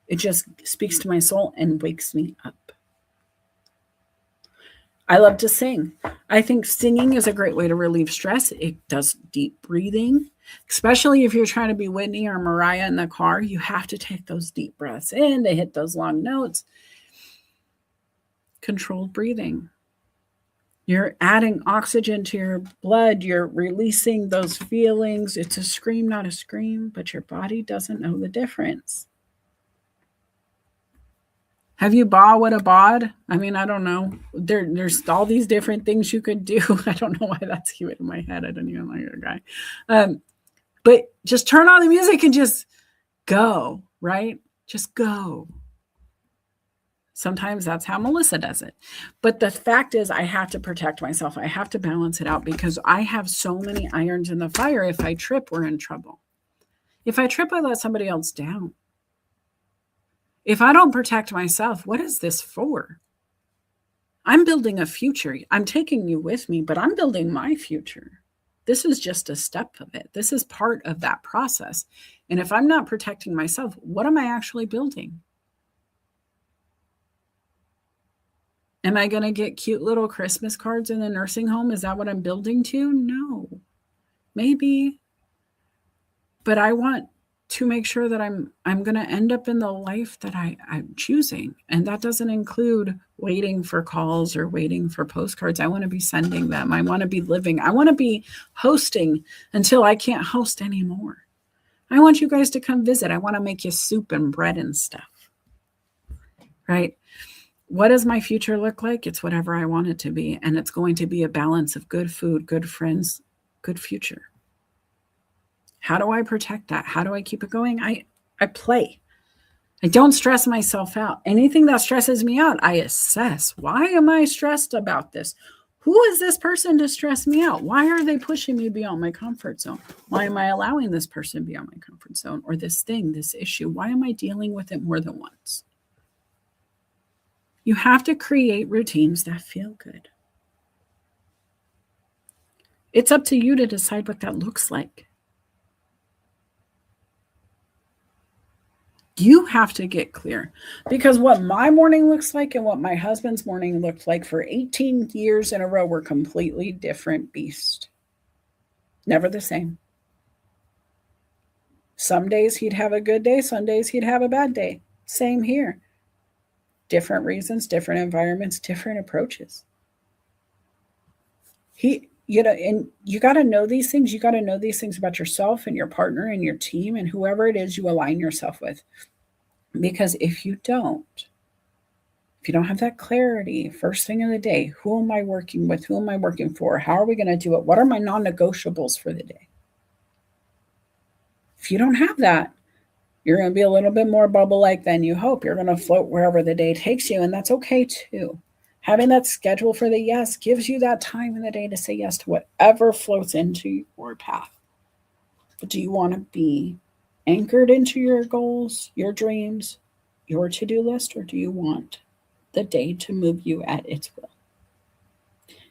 It just speaks to my soul and wakes me up. I love to sing. I think singing is a great way to relieve stress. It does deep breathing, especially if you're trying to be Whitney or Mariah in the car. You have to take those deep breaths in to hit those long notes. Controlled breathing. You're adding oxygen to your blood. You're releasing those feelings. It's a scream, not a scream, but your body doesn't know the difference. Have you bawed what a bod? I mean, I don't know. There's all these different things you could do. I don't know why that's even in my head. I don't even like that guy. But just turn on the music and just go, right? Just go. Sometimes that's how Melissa does it. But the fact is, I have to protect myself. I have to balance it out because I have so many irons in the fire. If I trip, we're in trouble. If I trip, I let somebody else down. If I don't protect myself, what is this for? I'm building a future. I'm taking you with me, but I'm building my future. This is just a step of it. This is part of that process. And if I'm not protecting myself, what am I actually building? Am I going to get cute little Christmas cards in the nursing home? Is that what I'm building to? No. Maybe. But I want to make sure that I'm going to end up in the life that I'm choosing. And that doesn't include waiting for calls or waiting for postcards. I want to be sending them. I want to be living. I want to be hosting until I can't host anymore. I want you guys to come visit. I want to make you soup and bread and stuff. Right? What does my future look like? It's whatever I want it to be. And it's going to be a balance of good food, good friends, good future. How do I protect that? How do I keep it going? I play. I don't stress myself out. Anything that stresses me out, I assess. Why am I stressed about this? Who is this person to stress me out? Why are they pushing me beyond my comfort zone? Why am I allowing this person beyond my comfort zone? Or this thing, this issue? Why am I dealing with it more than once? You have to create routines that feel good. It's up to you to decide what that looks like. You have to get clear, because what my morning looks like and what my husband's morning looked like for 18 years in a row were completely different beasts. Never the same. Some days he'd have a good day. Some days he'd have a bad day. Same here. Different reasons, different environments, different approaches. And you got to know these things. You got to know these things about yourself and your partner and your team and whoever it is you align yourself with. Because if you don't have that clarity first thing in the day, who am I working with? Who am I working for? How are we going to do it? What are my non-negotiables for the day? If you don't have that, you're going to be a little bit more bubble-like than you hope. You're going to float wherever the day takes you, and that's okay too. Having that schedule for the yes gives you that time in the day to say yes to whatever floats into your path. But do you want to be anchored into your goals, your dreams, your to-do list, or do you want the day to move you at its will?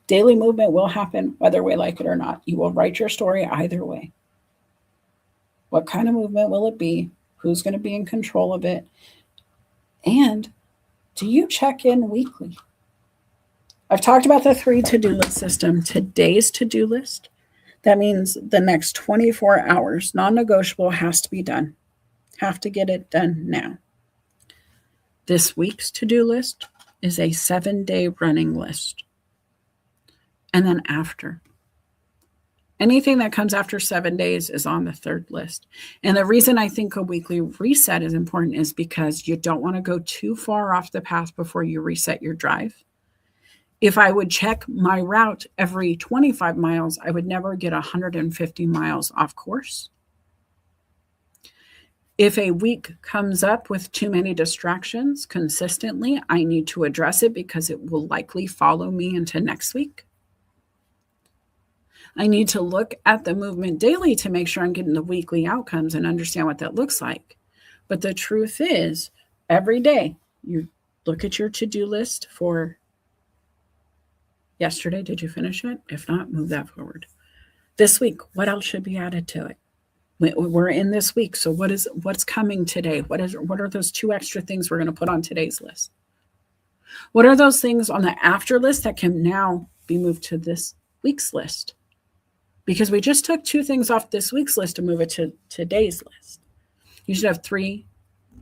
Daily movement will happen whether we like it or not. You will write your story either way. What kind of movement will it be? Who's going to be in control of it? And do you check in weekly? I've talked about the 3 to-do list system. Today's to-do list, that means the next 24 hours, non-negotiable, has to be done. Have to get it done now. This week's to-do list is a 7-day running list. And then after, anything that comes after 7 days is on the 3rd list. And the reason I think a weekly reset is important is because you don't want to go too far off the path before you reset your drive. If I would check my route every 25 miles, I would never get 150 miles off course. If a week comes up with too many distractions consistently, I need to address it because it will likely follow me into next week. I need to look at the movement daily to make sure I'm getting the weekly outcomes and understand what that looks like. But the truth is, every day you look at your to-do list for yesterday. Did you finish it? If not, move that forward. This week, what else should be added to it? We're in this week. So what's coming today? What are those 2 extra things we're going to put on today's list? What are those things on the after list that can now be moved to this week's list? Because we just took 2 things off this week's list to move it to today's list. You should have 3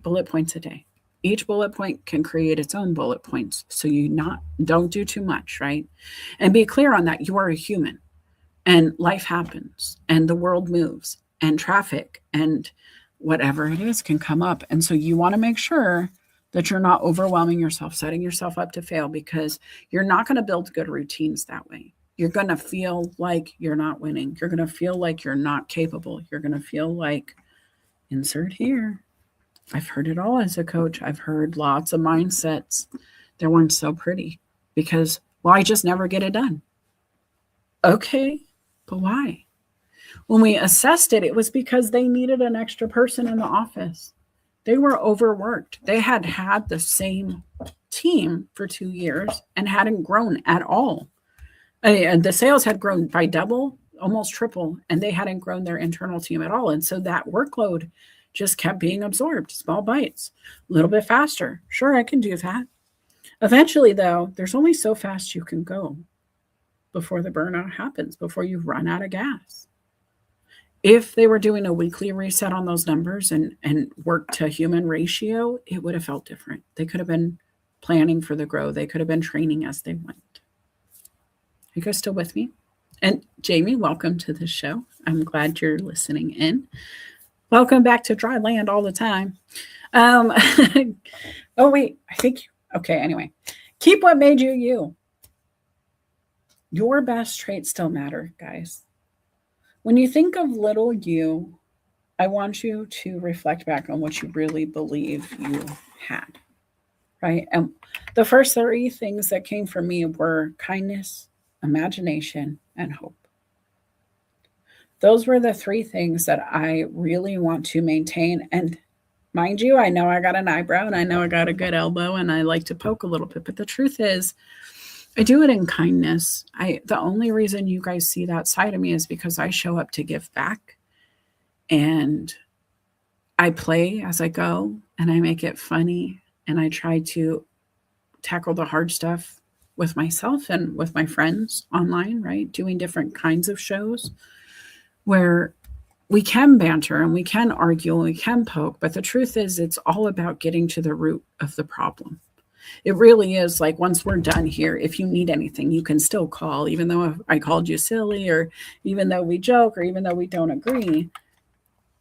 bullet points a day. Each bullet point can create its own bullet points. So don't do too much, right? And be clear on that. You are a human and life happens and the world moves and traffic and whatever it is can come up. And so you want to make sure that you're not overwhelming yourself, setting yourself up to fail, because you're not going to build good routines that way. You're going to feel like you're not winning. You're going to feel like you're not capable. You're going to feel like, insert here. I've heard it all as a coach. I've heard lots of mindsets that weren't so pretty because, well, I just never get it done. Okay, but why? When we assessed it, it was because they needed an extra person in the office. They were overworked. They had the same team for 2 years and hadn't grown at all. And the sales had grown by double almost triple, and they hadn't grown their internal team at all. And so that workload just kept being absorbed, small bites, a little bit faster. Sure, I can do that. Eventually, though, there's only so fast you can go before the burnout happens, before you run out of gas. If they were doing a weekly reset on those numbers and work to human ratio, it would have felt different. They could have been planning for the growth. They could have been training as they went. Are you guys still with me? And Jamie, welcome to the show. I'm glad you're listening in. Welcome back to dry land all the time. Oh, wait, I think, okay, anyway. Keep what made you you. Your best traits still matter, guys. When you think of little you, I want you to reflect back on what you really believe you had, right? And the first 3 things that came from me were kindness, imagination, and hope. Those were the 3 things that I really want to maintain. And mind you, I know I got an eyebrow and I know I got a good elbow and I like to poke a little bit, but the truth is, I do it in kindness. The only reason you guys see that side of me is because I show up to give back, and I play as I go, and I make it funny, and I try to tackle the hard stuff with myself and with my friends online, right? Doing different kinds of shows where we can banter and we can argue and we can poke, but the truth is it's all about getting to the root of the problem. It really is. Like, once we're done here, if you need anything, you can still call, even though I called you silly, or even though we joke, or even though we don't agree,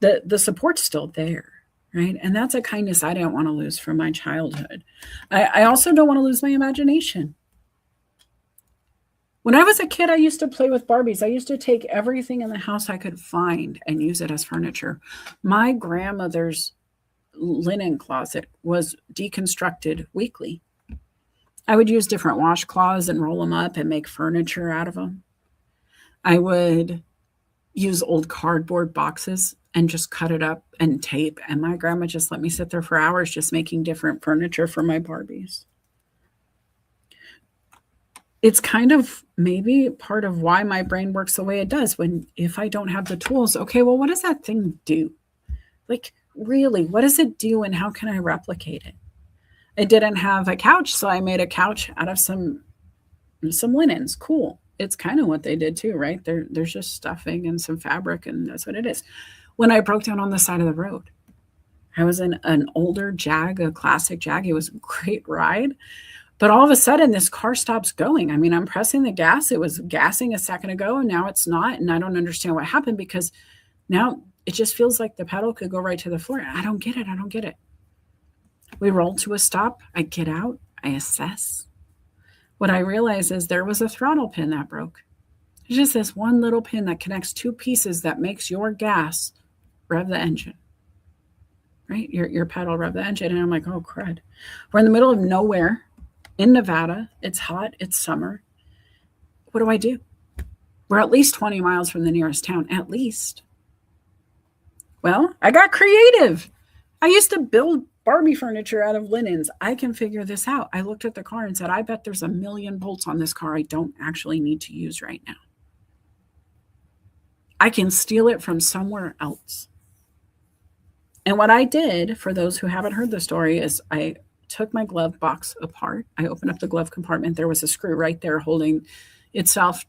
the support's still there, right? And that's a kindness I didn't want to lose from my childhood. I also don't want to lose my imagination. When I was a kid, I used to play with Barbies. I used to take everything in the house I could find and use it as furniture. My grandmother's linen closet was deconstructed weekly. I would use different washcloths and roll them up and make furniture out of them. I would use old cardboard boxes and just cut it up and tape. And my grandma just let me sit there for hours just making different furniture for my Barbies. It's kind of maybe part of why my brain works the way it does. If I don't have the tools, okay, well, what does that thing do? Like, really, what does it do and how can I replicate it? I didn't have a couch, so I made a couch out of some linens. Cool. It's kind of what they did too, right? There's just stuffing and some fabric, and that's what it is. When I broke down on the side of the road, I was in an older Jag, a classic Jag. It was a great ride. But all of a sudden, this car stops going. I mean, I'm pressing the gas. It was gassing a second ago, and now it's not. And I don't understand what happened, because now it just feels like the pedal could go right to the floor. I don't get it. We roll to a stop. I get out. I assess. What I realize is there was a throttle pin that broke. It's just this one little pin that connects 2 pieces that makes your gas rev the engine, right? Your pedal rev the engine. And I'm like, oh, crud. We're in the middle of nowhere in Nevada. It's hot. It's summer. What do? We're at least 20 miles from the nearest town, at least. Well, I got creative. I used to build Barbie furniture out of linens. I can figure this out. I looked at the car and said, I bet there's 1 million bolts on this car I don't actually need to use right now. I can steal it from somewhere else. And what I did, for those who haven't heard the story, is I took my glove box apart. I opened up the glove compartment. There was a screw right there holding itself,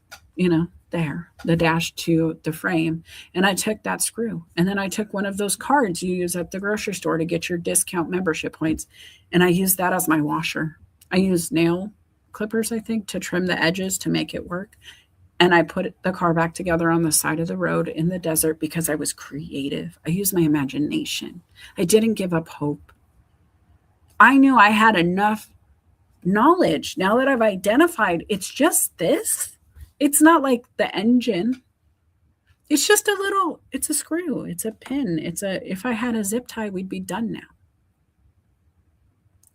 there, the dash to the frame. And I took that screw. And then I took one of those cards you use at the grocery store to get your discount membership points. And I used that as my washer. I used nail clippers, I think, to trim the edges to make it work. And I put the car back together on the side of the road in the desert because I was creative. I used my imagination. I didn't give up hope. I knew I had enough knowledge now that I've identified it's just this. It's not like the engine. It's just it's a screw. It's a pin. If I had a zip tie, we'd be done now.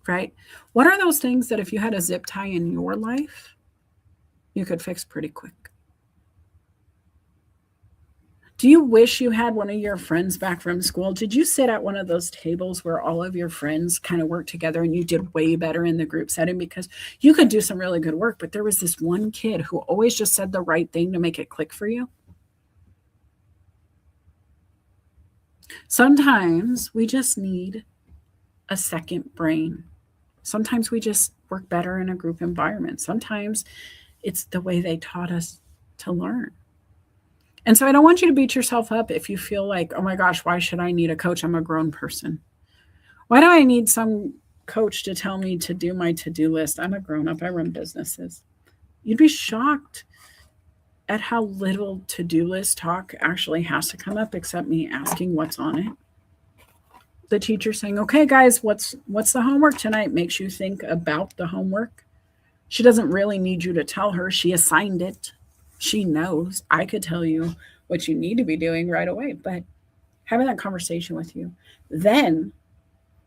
Right? What are those things that if you had a zip tie in your life, you could fix pretty quick? Do you wish you had one of your friends back from school? Did you sit at one of those tables where all of your friends kind of worked together and you did way better in the group setting because you could do some really good work, but there was this one kid who always just said the right thing to make it click for you? Sometimes we just need a second brain. Sometimes we just work better in a group environment. Sometimes it's the way they taught us to learn. And so I don't want you to beat yourself up if you feel like, oh my gosh, why should I need a coach? I'm a grown person. Why do I need some coach to tell me to do my to do list? I'm a grown up, I run businesses. You'd be shocked at how little to do list talk actually has to come up except me asking what's on it. The teacher saying, okay, guys, what's the homework tonight? Makes you think about the homework. She doesn't really need you to tell her. She assigned it. She knows. I could tell you what you need to be doing right away, but having that conversation with you, then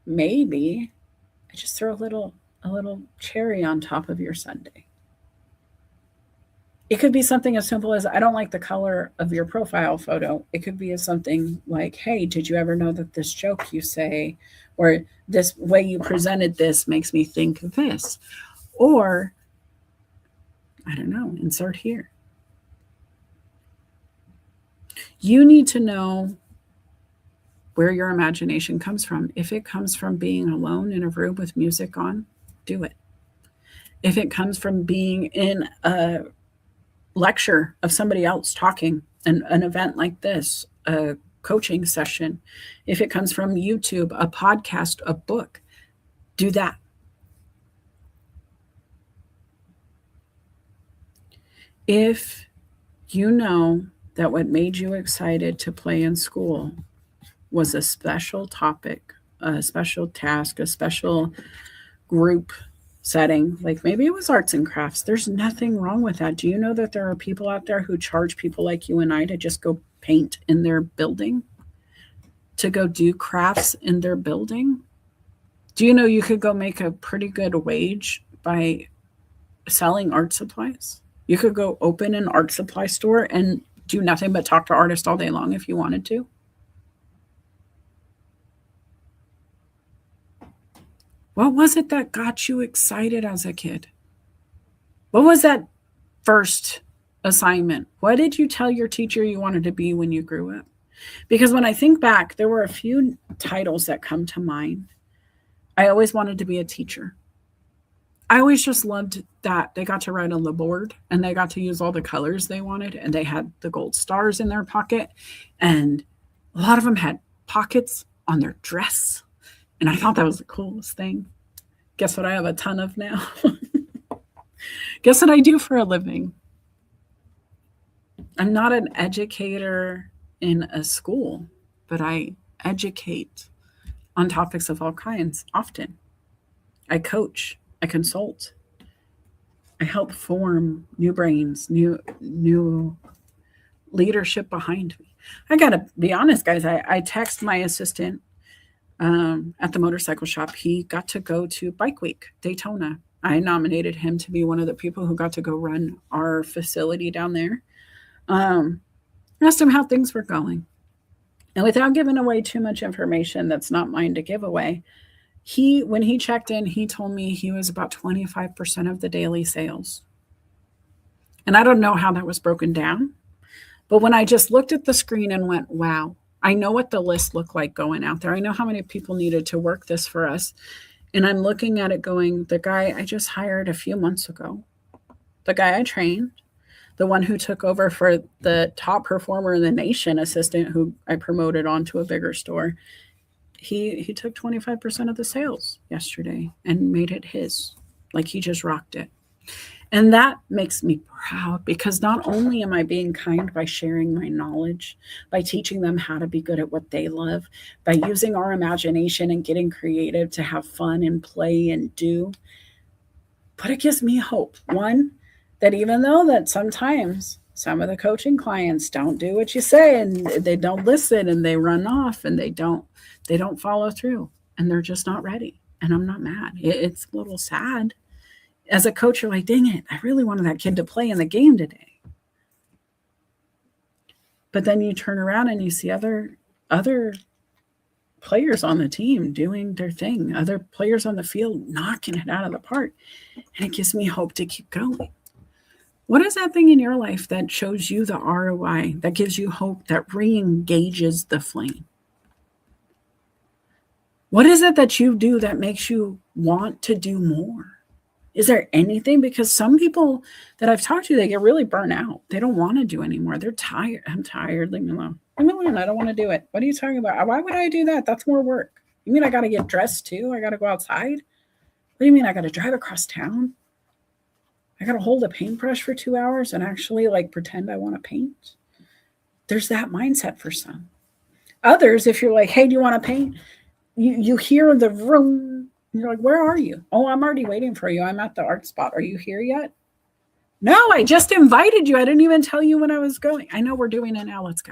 maybe I just throw a little cherry on top of your Sunday. It could be something as simple as I don't like the color of your profile photo. It could be something like, hey, did you ever know that this joke you say or this way you presented this makes me think of this? Or I don't know, insert here. You need to know where your imagination comes from. If it comes from being alone in a room with music on, do it. If it comes from being in a lecture of somebody else talking, an event like this, a coaching session, if it comes from YouTube, a podcast, a book, do that. If you know that what made you excited to play in school was a special topic, a special task, a special group setting, like maybe it was arts and crafts, there's nothing wrong with that. Do you know that there are people out there who charge people like you and I to just go paint in their building, to go do crafts in their building? Do you know you could go make a pretty good wage by selling art supplies? You could go open an art supply store and do nothing but talk to artists all day long if you wanted to. What was it that got you excited as a kid? What was that first assignment? What did you tell your teacher you wanted to be when you grew up? Because when I think back, there were a few titles that come to mind. I always wanted to be a teacher. I always just loved that they got to write on the board and they got to use all the colors they wanted, and they had the gold stars in their pocket, and a lot of them had pockets on their dress. And I thought that was the coolest thing. Guess what I have a ton of now? Guess what I do for a living? I'm not an educator in a school, but I educate on topics of all kinds often. I coach, I consult, I help form new brains, new leadership behind me. I gotta be honest, guys. I text my assistant at the motorcycle shop. He got to go to Bike Week Daytona. I nominated him to be one of the people who got to go run our facility down there. Asked him how things were going. And without giving away too much information that's not mine to give away, when he checked in, he told me he was about 25% of the daily sales. And I don't know how that was broken down. But when I just looked at the screen and went, wow, I know what the list looked like going out there. I know how many people needed to work this for us. And I'm looking at it going, the guy I just hired a few months ago, the guy I trained, the one who took over for the top performer in the nation, assistant who I promoted onto a bigger store, he took 25% of the sales yesterday and made it his. Like he just rocked it. And that makes me proud, because not only am I being kind by sharing my knowledge, by teaching them how to be good at what they love, by using our imagination and getting creative to have fun and play and do, but it gives me hope. One, that even though that sometimes some of the coaching clients don't do what you say and they don't listen and they run off and they don't follow through and they're just not ready. And I'm not mad. It's a little sad. As a coach, you're like, dang it, I really wanted that kid to play in the game today. But then you turn around and you see other players on the team doing their thing, other players on the field knocking it out of the park. And it gives me hope to keep going. What is that thing in your life that shows you the ROI, that gives you hope, that re-engages the flame? What is it that you do that makes you want to do more? Is there anything? Because some people that I've talked to, they get really burnt out. They don't want to do anymore. They're tired. I'm tired. Leave me alone. Leave me alone. I don't want to do it. What are you talking about? Why would I do that? That's more work. You mean I got to get dressed too? I got to go outside? What do you mean I got to drive across town? I got to hold a paintbrush for 2 hours and actually like pretend I want to paint? There's that mindset for some. Others, if you're like, hey, do you want to paint? You hear the room. You're like, where are you? Oh, I'm already waiting for you. I'm at the art spot. Are you here yet? No, I just invited you. I didn't even tell you when I was going. I know we're doing it now. Let's go.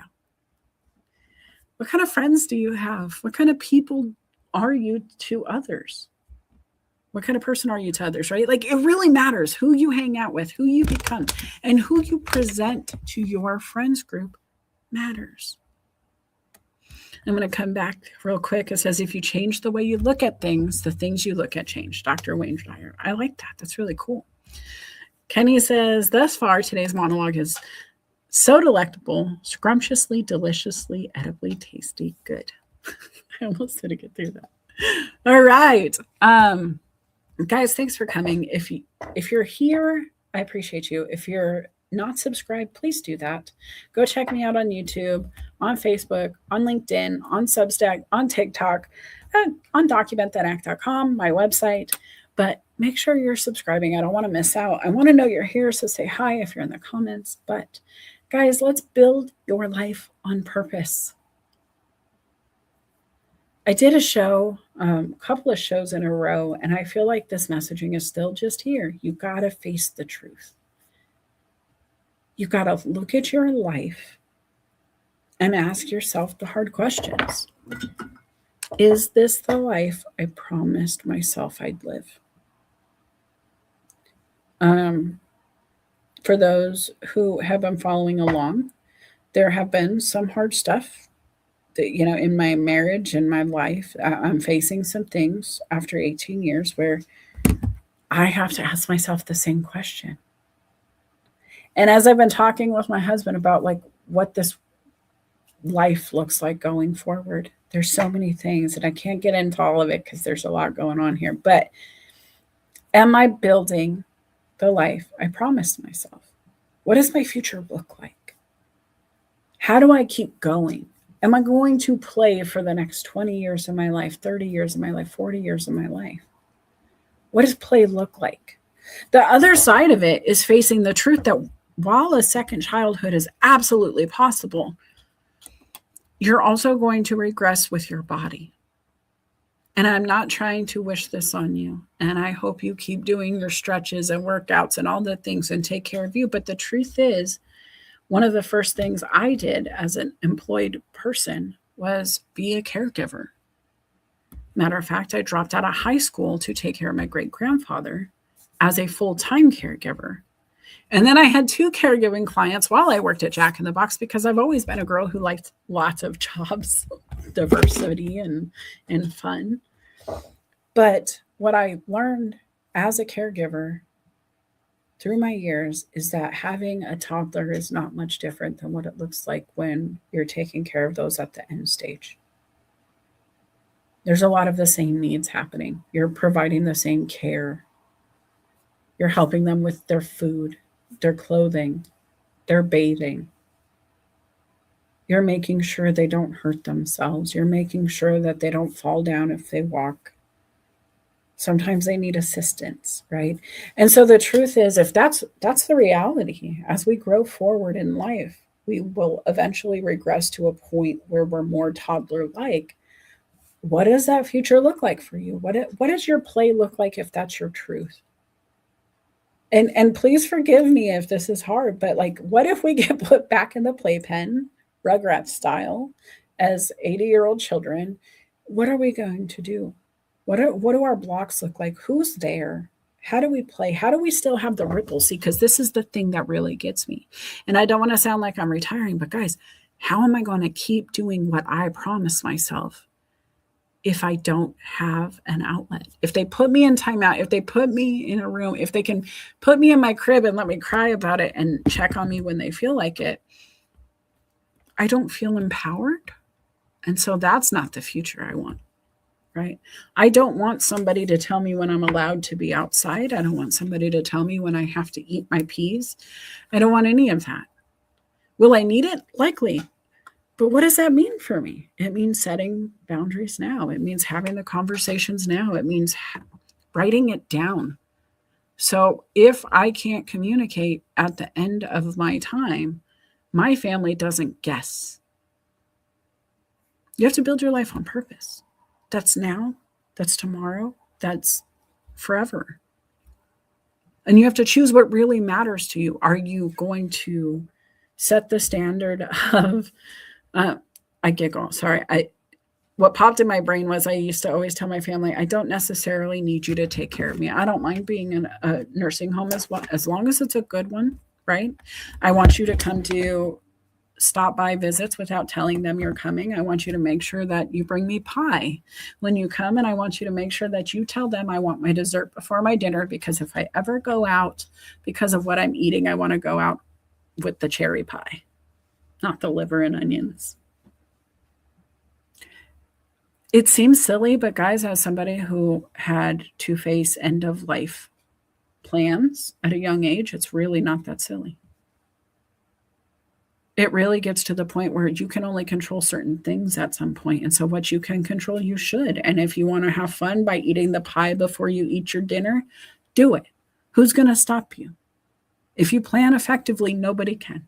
What kind of friends do you have? What kind of people are you to others? What kind of person are you to others, right? Like, it really matters who you hang out with, who you become, and who you present to your friends group matters. I'm going to come back real quick. It says, if you change the way you look at things, the things you look at change. Dr. Wayne Dyer. I like that. That's really cool. Kenny says, thus far, today's monologue is so delectable, scrumptiously, deliciously, edibly tasty, good. I almost didn't get through that. All right. Guys, thanks for coming. If you're here, I appreciate you. If you're not subscribed, please do that. Go check me out on YouTube, on Facebook, on LinkedIn, on Substack, on TikTok, on documentthatAct.com, my website. But make sure you're subscribing. I don't want to miss out. I want to know you're here, so say hi if you're in the comments. But guys, let's build your life on purpose. I did a show, a couple of shows in a row, and I feel like this messaging is still just here. You got to face the truth. You got to look at your life and ask yourself the hard questions. Is this the life I promised myself I'd live? For those who have been following along, there have been some hard stuff that, in my marriage and my life. I'm facing some things after 18 years where I have to ask myself the same question. And as I've been talking with my husband about like what this life looks like going forward, there's so many things and I can't get into all of it because there's a lot going on here. But am I building the life I promised myself? What does my future look like? How do I keep going? Am I going to play for the next 20 years of my life, 30 years of my life, 40 years of my life? What does play look like? The other side of it is facing the truth that while a second childhood is absolutely possible, you're also going to regress with your body. And I'm not trying to wish this on you. And I hope you keep doing your stretches and workouts and all the things and take care of you. But the truth is, one of the first things I did as an employed person was be a caregiver. Matter of fact, I dropped out of high school to take care of my great-grandfather as a full-time caregiver. And then I had 2 caregiving clients while I worked at Jack in the Box because I've always been a girl who liked lots of jobs, diversity and fun. But what I learned as a caregiver through my years is that having a toddler is not much different than what it looks like when you're taking care of those at the end stage. There's a lot of the same needs happening. You're providing the same care. You're helping them with their food, their clothing, their bathing. You're making sure they don't hurt themselves. You're making sure that they don't fall down if they walk. Sometimes they need assistance, right? And so the truth is, if that's the reality, as we grow forward in life, we will eventually regress to a point where we're more toddler-like. What does that future look like for you? What does your play look like if that's your truth? And please forgive me if this is hard, but like, what if we get put back in the playpen, Rugrats style, as 80-year-old children? What are we going to do? What do our blocks look like? Who's there? How do we play? How do we still have the ripple? See, because this is the thing that really gets me. And I don't want to sound like I'm retiring, but guys, how am I going to keep doing what I promised myself if I don't have an outlet? If they put me in timeout, if they put me in a room, if they can put me in my crib and let me cry about it and check on me when they feel like it, I don't feel empowered. And so that's not the future I want. right? I don't want somebody to tell me when I'm allowed to be outside. I don't want somebody to tell me when I have to eat my peas. I don't want any of that. Will I need it? Likely. But what does that mean for me? It means setting boundaries now. It means having the conversations now. It means writing it down. So if I can't communicate at the end of my time, my family doesn't guess. You have to build your life on purpose. That's now, that's tomorrow, that's forever. And you have to choose what really matters to you. Are you going to set the standard of, I giggle, sorry. What popped in my brain was I used to always tell my family, I don't necessarily need you to take care of me. I don't mind being in a nursing home as well, as long as it's a good one, right? I want you to come to stop by visits without telling them you're coming. I want you to make sure that you bring me pie when you come. And I want you to make sure that you tell them I want my dessert before my dinner, because if I ever go out because of what I'm eating, I want to go out with the cherry pie, not the liver and onions. It seems silly, but guys, as somebody who had to face end of life plans at a young age, it's really not that silly. It really gets to the point where you can only control certain things at some point. And so what you can control, you should. And if you want to have fun by eating the pie before you eat your dinner, do it. Who's going to stop you? If you plan effectively, nobody can.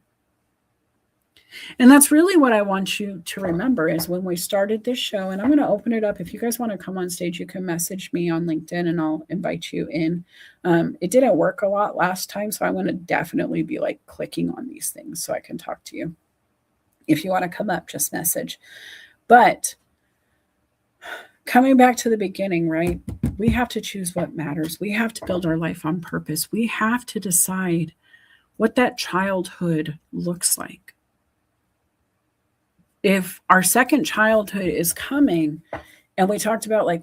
And that's really what I want you to remember is when we started this show, and I'm going to open it up. If you guys want to come on stage, you can message me on LinkedIn and I'll invite you in. It didn't work a lot last time, so I'm going to definitely be like clicking on these things so I can talk to you. If you want to come up, just message. But coming back to the beginning, right? We have to choose what matters. We have to build our life on purpose. We have to decide what that childhood looks like. If our second childhood is coming, and we talked about like,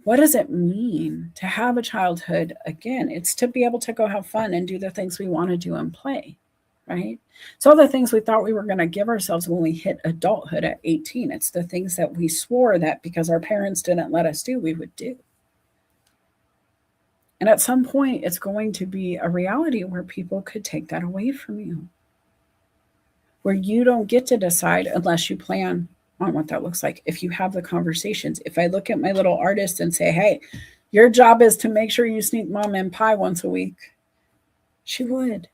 what does it mean to have a childhood? Again, it's to be able to go have fun and do the things we want to do and play, right? So all the things we thought we were going to give ourselves when we hit adulthood at 18, it's the things that we swore that because our parents didn't let us do, we would do. And at some point, it's going to be a reality where people could take that away from you, where you don't get to decide unless you plan on what that looks like. If you have the conversations, if I look at my little artist and say, hey, your job is to make sure you sneak mom in pie once a week, she would,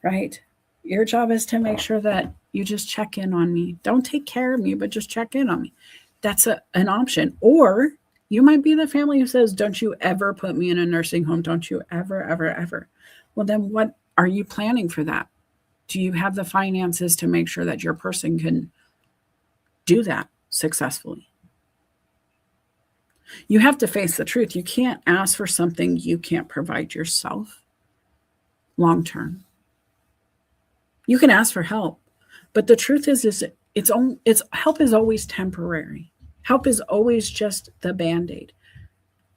right? Your job is to make sure that you just check in on me. Don't take care of me, but just check in on me. That's an option. Or you might be the family who says, don't you ever put me in a nursing home. Don't you ever, ever, ever. Well, then what are you planning for that? Do you have the finances to make sure that your person can do that successfully? You have to face the truth. You can't ask for something you can't provide yourself long term. You can ask for help, but the truth is it's help is always temporary. Help is always just the Band-Aid.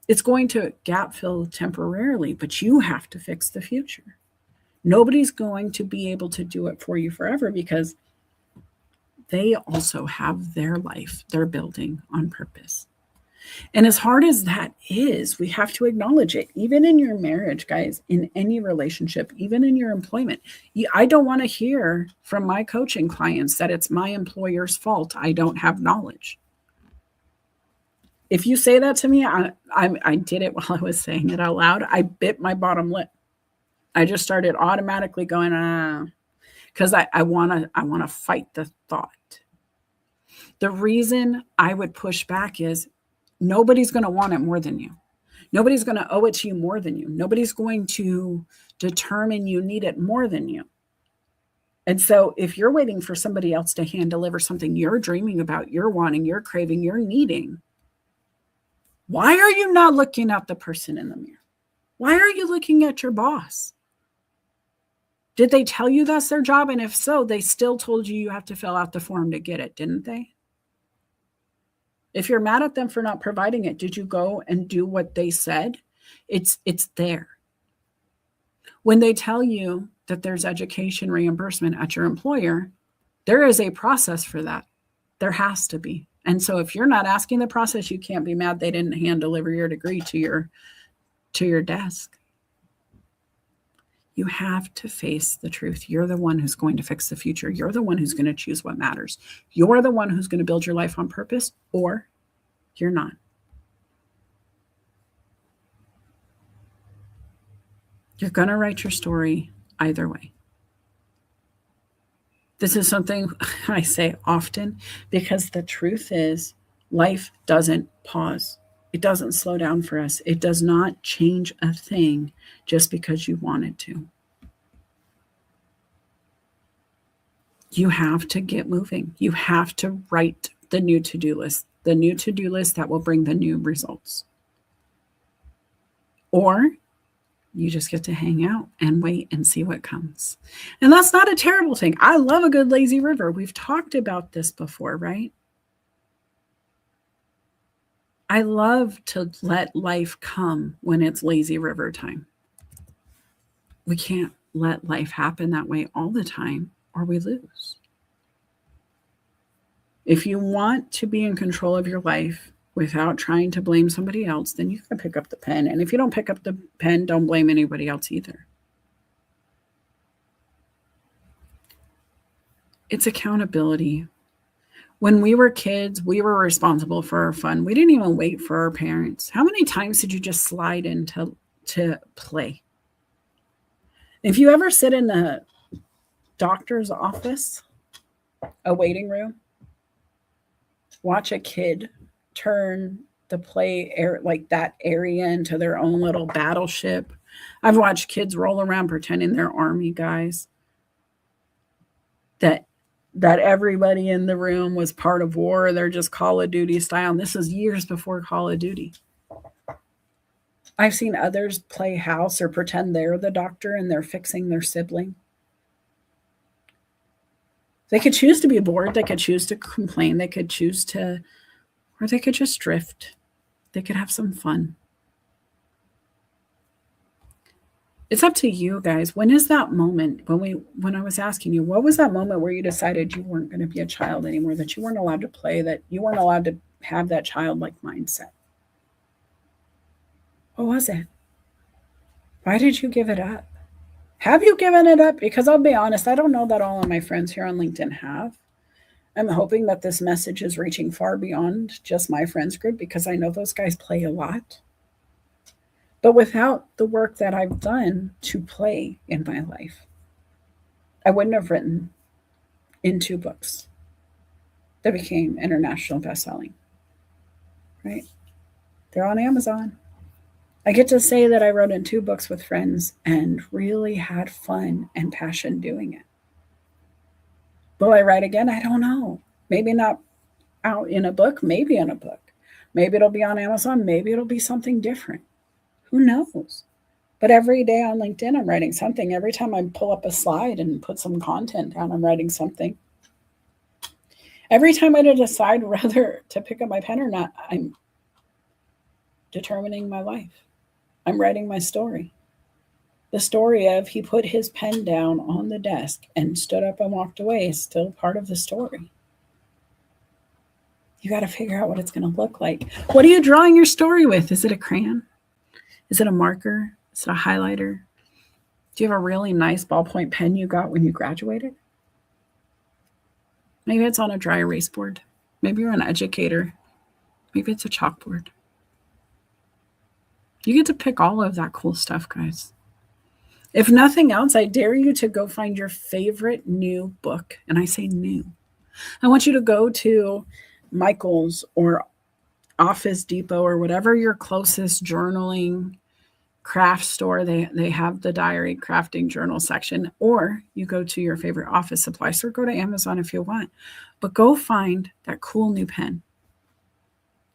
It's going to gap fill temporarily, but you have to fix the future. Nobody's going to be able to do it for you forever because they also have their life they're building on purpose. And as hard as that is, we have to acknowledge it. Even in your marriage, guys, in any relationship, even in your employment, I don't want to hear from my coaching clients that it's my employer's fault I don't have knowledge. If you say that to me, I did it while I was saying it out loud. I bit my bottom lip. I just started automatically going, because I want to fight the thought. The reason I would push back is nobody's going to want it more than you. Nobody's going to owe it to you more than you. Nobody's going to determine you need it more than you. And so if you're waiting for somebody else to hand deliver something you're dreaming about, you're wanting, you're craving, you're needing, why are you not looking at the person in the mirror? Why are you looking at your boss? Did they tell you that's their job? And if so, they still told you have to fill out the form to get it, didn't they? If you're mad at them for not providing it, did you go and do what they said? It's there. When they tell you that there's education reimbursement at your employer, there is a process for that. There has to be. And so if you're not asking the process, you can't be mad they didn't hand deliver your degree to your desk. You have to face the truth. You're the one who's going to fix the future. You're the one who's going to choose what matters. You're the one who's going to build your life on purpose, or you're not. You're going to write your story either way. This is something I say often because the truth is life doesn't pause. It doesn't slow down for us. It does not change a thing just because you want it to. You have to get moving. You have to write the new to-do list that will bring the new results. Or you just get to hang out and wait and see what comes. And that's not a terrible thing. I love a good lazy river. We've talked about this before, right? I love to let life come when it's lazy river time. We can't let life happen that way all the time or we lose. If you want to be in control of your life without trying to blame somebody else, then you can pick up the pen. And if you don't pick up the pen, don't blame anybody else either. It's accountability. When we were kids, we were responsible for our fun. We didn't even wait for our parents. How many times did you just slide into play? If you ever sit in the doctor's office, a waiting room, watch a kid turn the play like that area into their own little battleship. I've watched kids roll around pretending they're army guys. That everybody in the room was part of war. They're just Call of Duty style. And this is years before Call of Duty. I've seen others play house or pretend they're the doctor and they're fixing their sibling. They could choose to be bored. They could choose to complain. They could choose to, or they could just drift. They could have some fun. It's up to you guys. When is that moment when I was asking you, what was that moment where you decided you weren't going to be a child anymore, that you weren't allowed to play, that you weren't allowed to have that childlike mindset? What was it? Why did you give it up? Have you given it up? Because I'll be honest, I don't know that all of my friends here on LinkedIn have. I'm hoping that this message is reaching far beyond just my friends group because I know those guys play a lot. But without the work that I've done to play in my life, I wouldn't have written in 2 books that became international bestselling, right? They're on Amazon. I get to say that I wrote in 2 books with friends and really had fun and passion doing it. Will I write again? I don't know. Maybe not out in a book, maybe in a book. Maybe it'll be on Amazon. Maybe it'll be something different. Who knows? But every day on LinkedIn, I'm writing something. Every time I pull up a slide and put some content down, I'm writing something. Every time I decide whether to pick up my pen or not, I'm determining my life. I'm writing my story. The story of he put his pen down on the desk and stood up and walked away is still part of the story. You got to figure out what it's going to look like. What are you drawing your story with? Is it a crayon? Is it a marker? Is it a highlighter? Do you have a really nice ballpoint pen you got when you graduated? Maybe it's on a dry erase board. Maybe you're an educator. Maybe it's a chalkboard. You get to pick all of that cool stuff, guys. If nothing else, I dare you to go find your favorite new book. And I say new. I want you to go to Michael's or Office Depot or whatever your closest journaling craft store. They have the diary crafting journal section, or you go to your favorite office supply store. Go to Amazon if you want, but go find that cool new pen,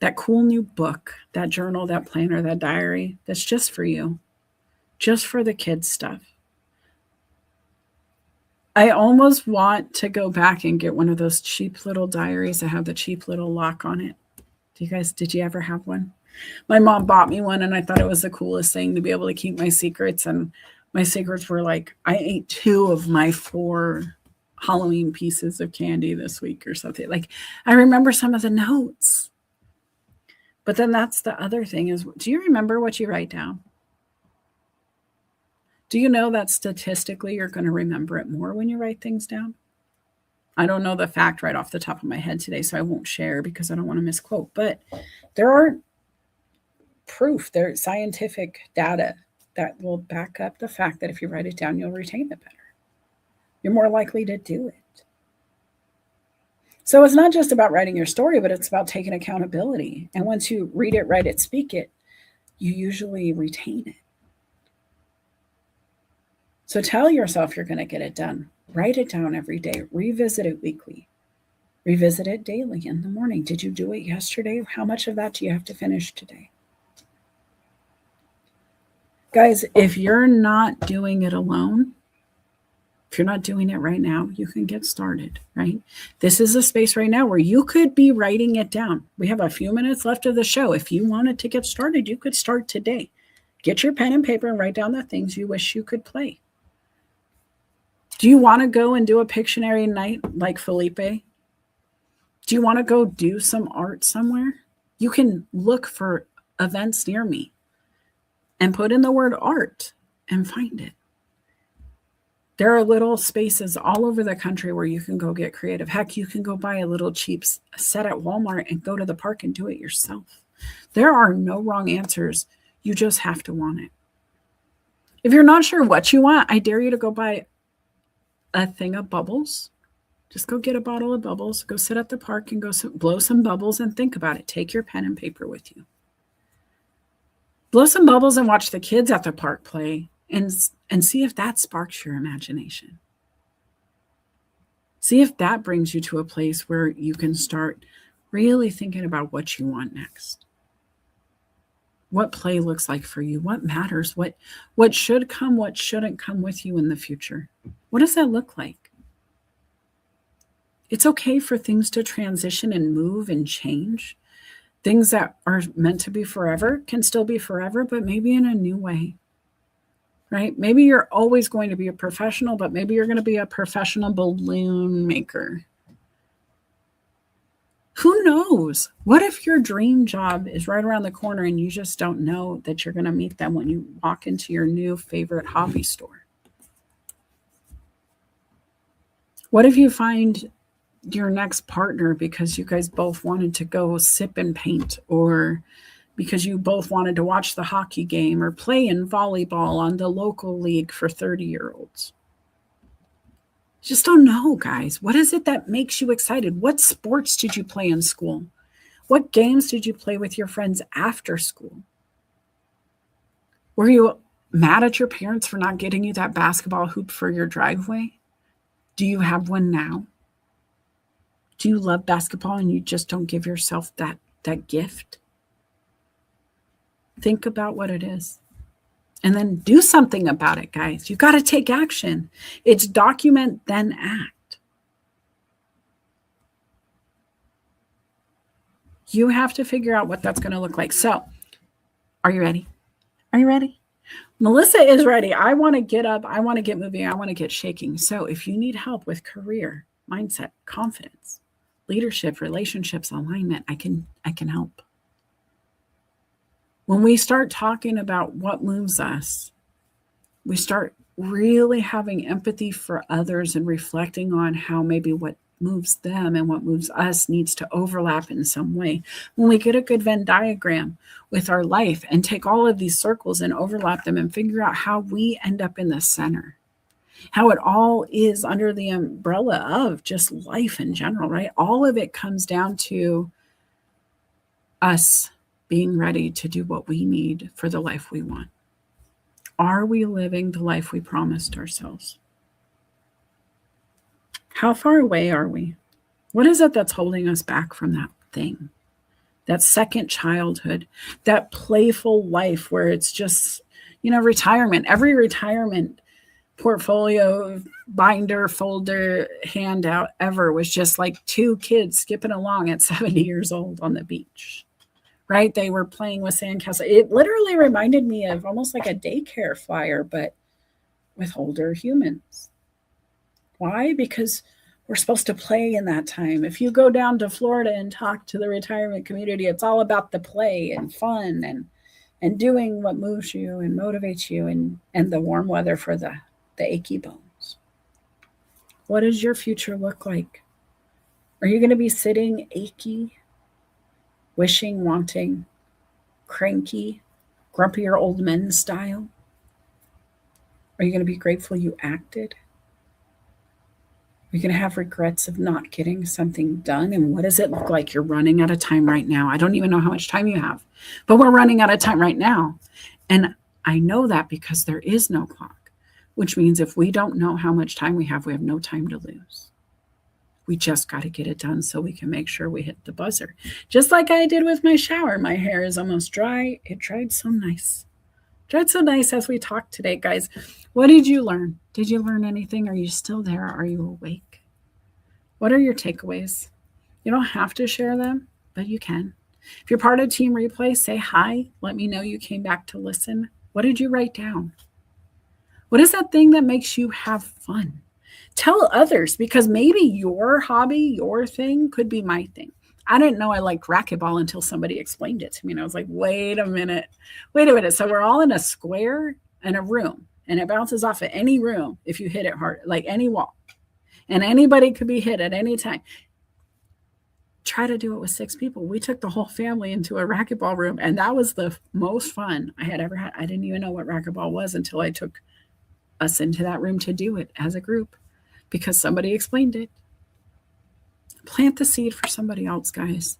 that cool new book, that journal, that planner, that diary that's just for you, just for the kids stuff. I almost want to go back and get one of those cheap little diaries that have the cheap little lock on it. Did you ever have one? My mom bought me one and I thought it was the coolest thing to be able to keep my secrets. And my secrets were like, I ate 2 of my 4 Halloween pieces of candy this week or something. Like, I remember some of the notes. But then that's the other thing is, do you remember what you write down? Do you know that statistically you're going to remember it more when you write things down? I don't know the fact right off the top of my head today, so I won't share because I don't want to misquote. But there are proof, there's scientific data that will back up the fact that if you write it down, you'll retain it better. You're more likely to do it. So it's not just about writing your story, but it's about taking accountability. And once you read it, write it, speak it, you usually retain it. So tell yourself you're going to get it done. Write it down every day. Revisit it weekly. Revisit it daily in the morning. Did you do it yesterday? How much of that do you have to finish today? Guys, if you're not doing it alone, if you're not doing it right now, you can get started, right? This is a space right now where you could be writing it down. We have a few minutes left of the show. If you wanted to get started, you could start today. Get your pen and paper and write down the things you wish you could play. Do you want to go and do a Pictionary night like Felipe? Do you want to go do some art somewhere? You can look for events near me and put in the word art and find it. There are little spaces all over the country where you can go get creative. Heck, you can go buy a little cheap set at Walmart and go to the park and do it yourself. There are no wrong answers. You just have to want it. If you're not sure what you want, I dare you to go buy a thing of bubbles. Just go get a bottle of bubbles, go sit at the park and go blow some bubbles and think about it. Take your pen and paper with you. Blow some bubbles and watch the kids at the park play and see if that sparks your imagination. See if that brings you to a place where you can start really thinking about what you want next. What play looks like for you, what matters, what should come, what shouldn't come with you in the future. What does that look like? It's okay for things to transition and move and change. Things that are meant to be forever can still be forever, but maybe in a new way, right? Maybe you're always going to be a professional, but maybe you're going to be a professional balloon maker. Who knows? What if your dream job is right around the corner and you just don't know that you're going to meet them when you walk into your new favorite hobby store? What if you find your next partner because you guys both wanted to go sip and paint, or because you both wanted to watch the hockey game or play in volleyball on the local league for 30-year-olds? Just don't know, guys. What is it that makes you excited? What sports did you play in school? What games did you play with your friends after school? Were you mad at your parents for not getting you that basketball hoop for your driveway? Do you have one now? Do you love basketball and you just don't give yourself that gift? Think about what it is. And then do something about it, guys. You got to take action. It's document, then act. You have to figure out what that's going to look like. So, are you ready? Are you ready? Melissa is ready. I want to get up. I want to get moving. I want to get shaking. So, if you need help with career, mindset, confidence, leadership, relationships, alignment, I can help. When we start talking about what moves us, we start really having empathy for others and reflecting on how maybe what moves them and what moves us needs to overlap in some way. When we get a good Venn diagram with our life and take all of these circles and overlap them and figure out how we end up in the center, how it all is under the umbrella of just life in general, right? All of it comes down to us being ready to do what we need for the life we want. Are we living the life we promised ourselves? How far away are we? What is it that's holding us back from that thing? That second childhood, that playful life where it's just, retirement. Every retirement portfolio, binder, folder, handout ever was just like two kids skipping along at 70 years old on the beach. Right? They were playing with sandcastles. It literally reminded me of almost like a daycare flyer, but with older humans. Why? Because we're supposed to play in that time. If you go down to Florida and talk to the retirement community, it's all about the play and fun and doing what moves you and motivates you and the warm weather for the achy bones. What does your future look like? Are you going to be sitting achy, wishing, wanting, cranky, grumpier old men style? Are you going to be grateful you acted? Are you going to have regrets of not getting something done? And what does it look like? You're running out of time right now. I don't even know how much time you have, but we're running out of time right now. And I know that because there is no clock, which means if we don't know how much time we have no time to lose. We just got to get it done so we can make sure we hit the buzzer. Just like I did with my shower. My hair is almost dry. It dried so nice. Dried so nice as we talked today, guys. What did you learn? Did you learn anything? Are you still there? Are you awake? What are your takeaways? You don't have to share them, but you can. If you're part of Team Replay, say hi. Let me know you came back to listen. What did you write down? What is that thing that makes you have fun? Tell others, because maybe your hobby, your thing could be my thing. I didn't know I liked racquetball until somebody explained it to me. And I was like, wait a minute. So we're all in a square in a room, and it bounces off of any room if you hit it hard, like any wall. And anybody could be hit at any time. Try to do it with 6 people. We took the whole family into a racquetball room, and that was the most fun I had ever had. I didn't even know what racquetball was until I took us into that room to do it as a group because somebody explained it. Plant the seed for somebody else, guys.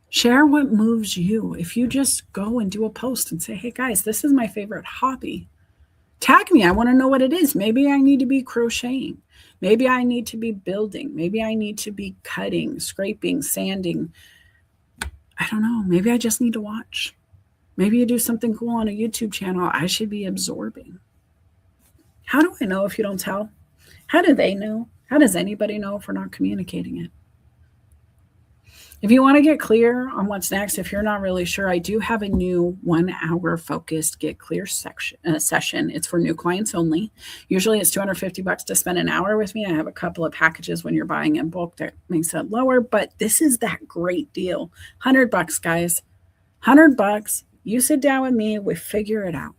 Share what moves you. If you just go and do a post and say, hey, guys, this is my favorite hobby. Tag me. I want to know what it is. Maybe I need to be crocheting. Maybe I need to be building. Maybe I need to be cutting, scraping, sanding. I don't know. Maybe I just need to watch. Maybe you do something cool on a YouTube channel I should be absorbing. How do I know if you don't tell? How do they know? How does anybody know if we're not communicating it? If you want to get clear on what's next, if you're not really sure, I do have a new 1-hour focused Get Clear session. It's for new clients only. Usually it's $250 to spend an hour with me. I have a couple of packages when you're buying in bulk that makes it lower, but this is that great deal. $100, guys. $100. You sit down with me, we figure it out.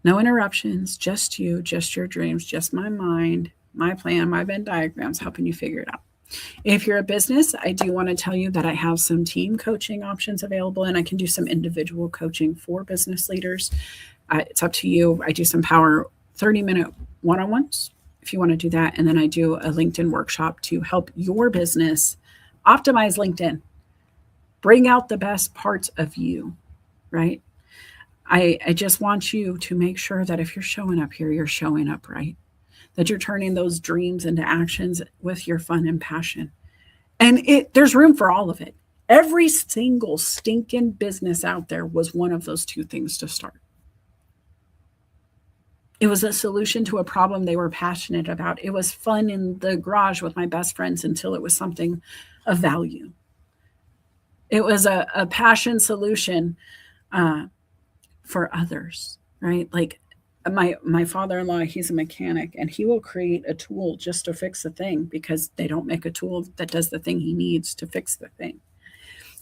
No interruptions, just you, just your dreams, just my mind, my plan, my Venn diagrams, helping you figure it out. If you're a business, I do want to tell you that I have some team coaching options available, and I can do some individual coaching for business leaders. It's up to you. I do some power 30-minute one-on-ones if you want to do that. And then I do a LinkedIn workshop to help your business optimize LinkedIn, bring out the best parts of you, right? I just want you to make sure that if you're showing up here, you're showing up right, that you're turning those dreams into actions with your fun and passion. And there's room for all of it. Every single stinking business out there was one of those 2 things to start. It was a solution to a problem they were passionate about. It was fun in the garage with my best friends until it was something of value. It was a passion solution for others, right? Like my father-in-law, he's a mechanic, and he will create a tool just to fix a thing because they don't make a tool that does the thing he needs to fix the thing.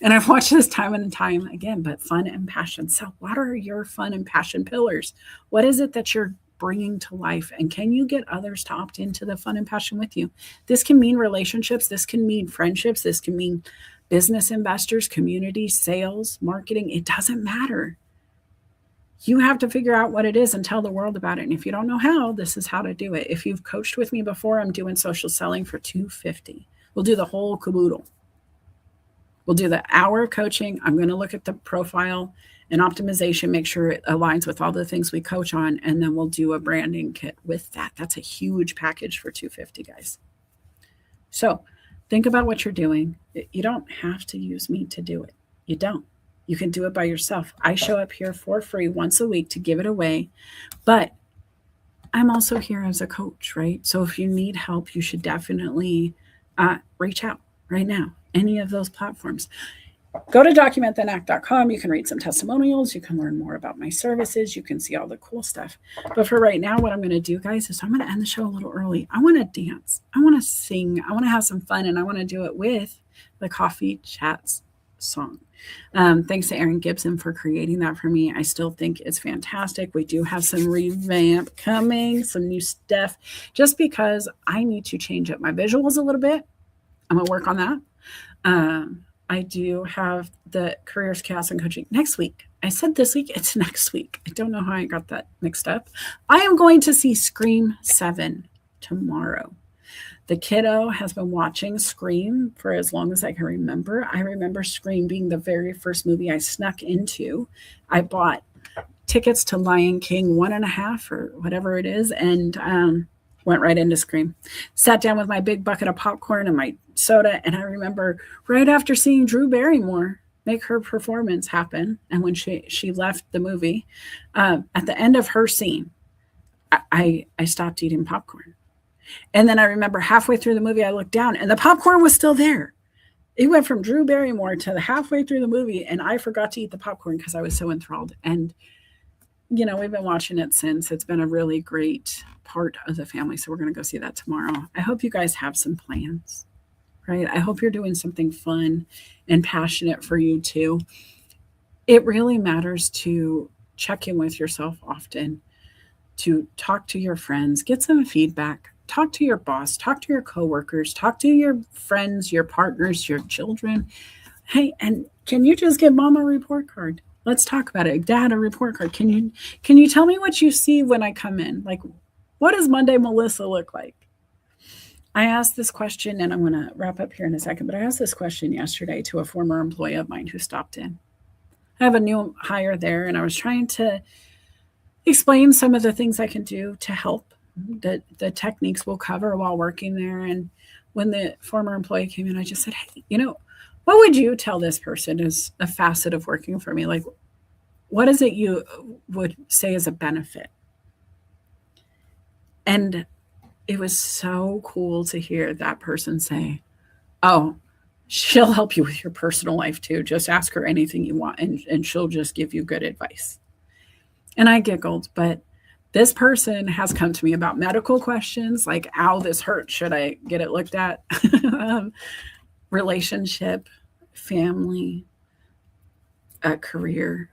And I've watched this time and time again, but fun and passion. So what are your fun and passion pillars? What is it that you're bringing to life? And can you get others to opt into the fun and passion with you? This can mean relationships. This can mean friendships. This can mean business investors, community, sales, marketing. It doesn't matter. You have to figure out what it is and tell the world about it. And if you don't know how, this is how to do it. If you've coached with me before, I'm doing social selling for $250. We'll do the whole caboodle. We'll do the hour of coaching. I'm going to look at the profile and optimization, make sure it aligns with all the things we coach on, and then we'll do a branding kit with that. That's a huge package for $250, guys. So think about what you're doing. You don't have to use me to do it. You don't. You can do it by yourself. I show up here for free once a week to give it away, but I'm also here as a coach, right? So if you need help, you should definitely reach out right now, any of those platforms. go to documentthenAct.com. You can read some testimonials. You can learn more about my services. You can see all the cool stuff. But for right now, what I'm going to do, guys, is I'm going to end the show a little early. I want to dance. I want to sing. I want to have some fun. And I want to do it with the Coffee Chats song. Thanks to Aaron Gibson for creating that for me. I still think it's fantastic. We do have some revamp coming, some new stuff, just because I need to change up my visuals a little bit. I'm going to work on that. I do have the Careers, Chaos, and Coaching next week. I said this week, it's next week. I don't know how I got that mixed up. I am going to see Scream 7 tomorrow. The kiddo has been watching Scream for as long as I can remember. I remember Scream being the very first movie I snuck into. I bought tickets to Lion King 1.5 or whatever it is, and went right into Scream. Sat down with my big bucket of popcorn and my soda, and I remember right after seeing Drew Barrymore make her performance happen, and when she left the movie, at the end of her scene, I stopped eating popcorn. And then I remember halfway through the movie, I looked down and the popcorn was still there. It went from Drew Barrymore to the halfway through the movie, and I forgot to eat the popcorn because I was so enthralled. And, you know, we've been watching it since. It's been a really great part of the family. So we're going to go see that tomorrow. I hope you guys have some plans, right? I hope you're doing something fun and passionate for you too. It really matters to check in with yourself often, to talk to your friends, get some feedback. Talk to your boss, talk to your coworkers, talk to your friends, your partners, your children. Hey, and can you just give mom a report card? Let's talk about it. Dad, a report card. Can you tell me what you see when I come in? Like, what does Monday Melissa look like? I asked this question, and I'm going to wrap up here in a second, but I asked this question yesterday to a former employee of mine who stopped in. I have a new hire there, and I was trying to explain some of the things I can do to help. The techniques we'll cover while working there. And when the former employee came in, I just said, hey, what would you tell this person is a facet of working for me? Like, what is it you would say is a benefit? And it was so cool to hear that person say, oh, she'll help you with your personal life too. Just ask her anything you want, and she'll just give you good advice. And I giggled, but this person has come to me about medical questions like, ow, this hurts. Should I get it looked at? Relationship, family, career.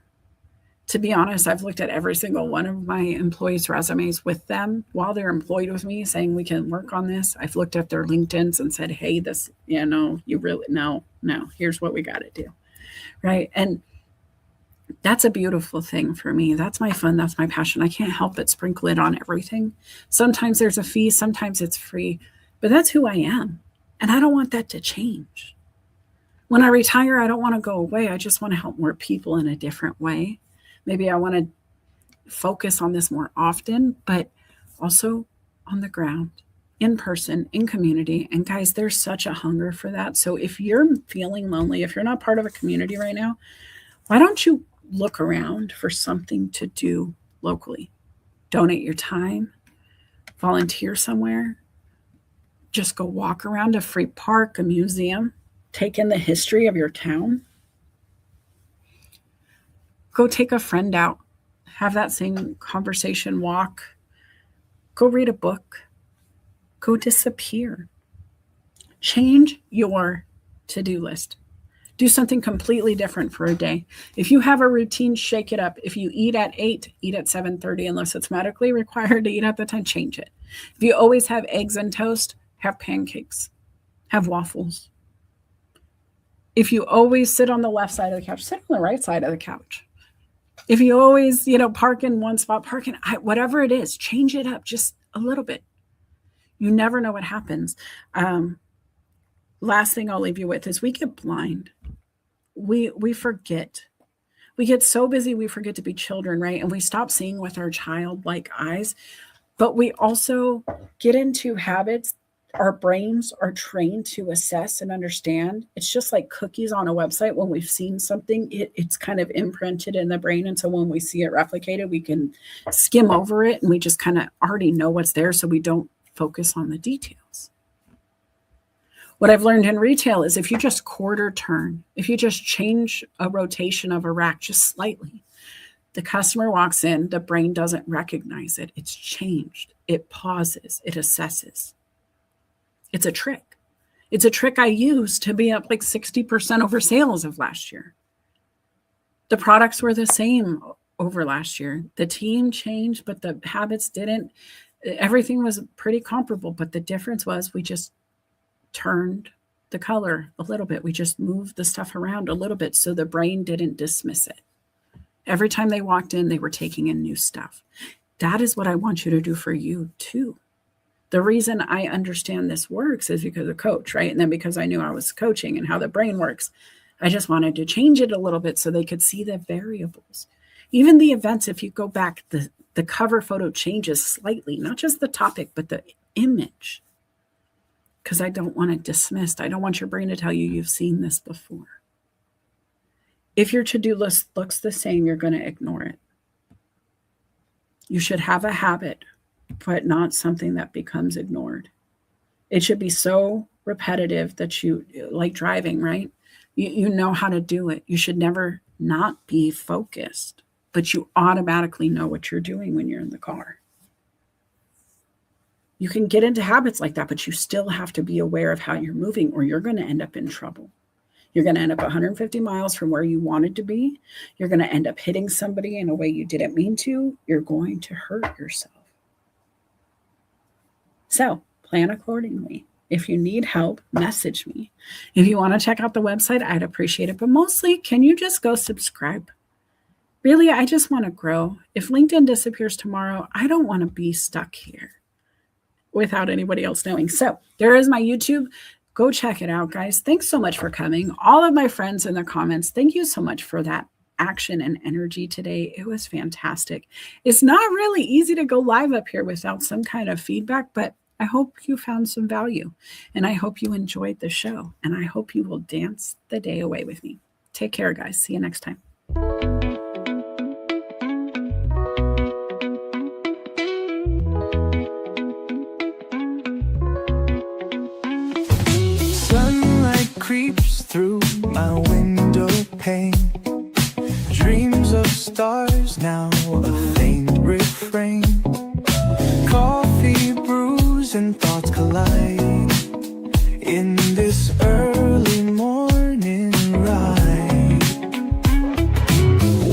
To be honest, I've looked at every single one of my employees' resumes with them while they're employed with me, saying we can work on this. I've looked at their LinkedIns and said, hey, this, you really, no, here's what we got to do. Right. And that's a beautiful thing for me. That's my fun. That's my passion. I can't help but sprinkle it on everything. Sometimes there's a fee, sometimes it's free, but that's who I am. And I don't want that to change. When I retire, I don't want to go away. I just want to help more people in a different way. Maybe I want to focus on this more often, but also on the ground, in person, in community. And guys, there's such a hunger for that. So if you're feeling lonely, if you're not part of a community right now, why don't you look around for something to do locally? Donate your time, volunteer somewhere, just go walk around a free park, a museum, take in the history of your town. Go take a friend out, have that same conversation walk, go read a book, go disappear. Change your to-do list. Do something completely different for a day. If you have a routine, shake it up. If you eat at 8, eat at 7:30, unless it's medically required to eat at the time, change it. If you always have eggs and toast, have pancakes, have waffles. If you always sit on the left side of the couch, sit on the right side of the couch. If you always, park in one spot, whatever it is, change it up just a little bit. You never know what happens. Last thing I'll leave you with is we get blind. We forget. We get so busy, we forget to be children, right? And we stop seeing with our childlike eyes. But we also get into habits. Our brains are trained to assess and understand. It's just like cookies on a website. When we've seen something, it's kind of imprinted in the brain. And so when we see it replicated, we can skim over it and we just kind of already know what's there. So we don't focus on the details. What I've learned in retail is if you just quarter turn, if you just change a rotation of a rack just slightly, the customer walks in, the brain doesn't recognize it. It's changed. It pauses. It assesses. It's a trick. It's a trick I used to be up like 60% over sales of last year. The products were the same over last year. The team changed, but the habits didn't. Everything was pretty comparable, but the difference was we just turned the color a little bit. We just moved the stuff around a little bit so the brain didn't dismiss it. Every time they walked in, they were taking in new stuff. That is what I want you to do for you too. The reason I understand this works is because of coach, right? And then because I knew I was coaching and how the brain works, I just wanted to change it a little bit so they could see the variables. Even the events, if you go back, the cover photo changes slightly, not just the topic, but the image. Because I don't want it dismissed. I don't want your brain to tell you you've seen this before. If your to-do list looks the same, you're going to ignore it. You should have a habit, but not something that becomes ignored. It should be so repetitive that you, like driving, right? You know how to do it. You should never not be focused, but you automatically know what you're doing when you're in the car. You can get into habits like that, but you still have to be aware of how you're moving or you're going to end up in trouble. You're going to end up 150 miles from where you wanted to be. You're going to end up hitting somebody in a way you didn't mean to. You're going to hurt yourself. So plan accordingly. If you need help, message me. If you want to check out the website, I'd appreciate it. But mostly, can you just go subscribe? Really, I just want to grow. If LinkedIn disappears tomorrow, I don't want to be stuck here without anybody else knowing. So there is my YouTube. Go check it out, guys. Thanks so much for coming. All of my friends in the comments, thank you so much for that action and energy today. It was fantastic. It's not really easy to go live up here without some kind of feedback, but I hope you found some value and I hope you enjoyed the show and I hope you will dance the day away with me. Take care, guys. See you next time. Creeps through my window pane. Dreams of stars, now a faint refrain. Coffee brews and thoughts collide in this early morning ride.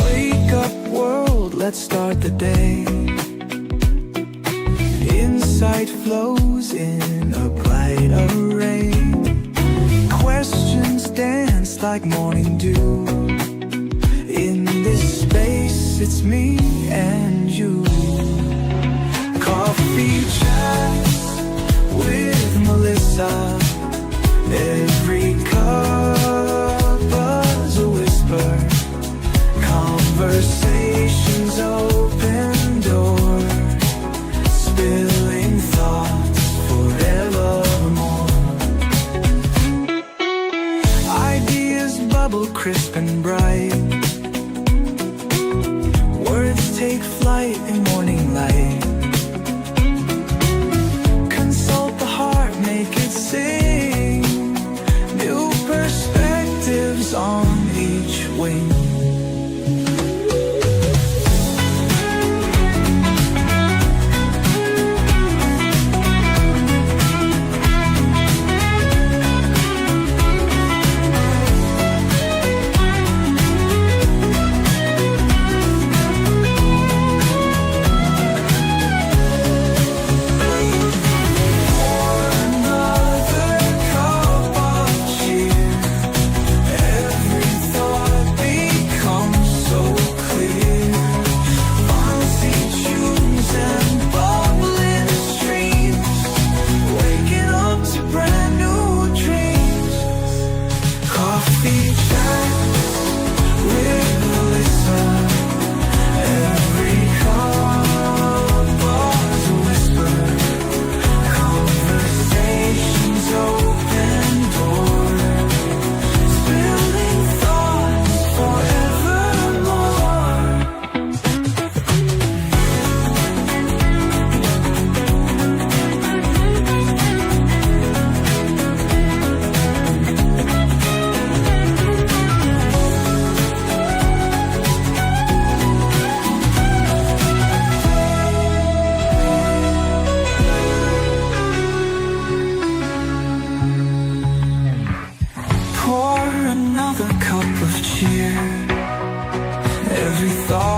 Wake up world, let's start the day. Insight flows in a bright array. Questions dance like morning dew. In this space, it's me and you. Coffee chats with Melissa. Every cup was a whisper. Conversations open door. Spilling thoughts forevermore. Bubble crisp and bright. Words take flight in morning light. Consult the heart, make it sing. New perspectives on each wing. Every thought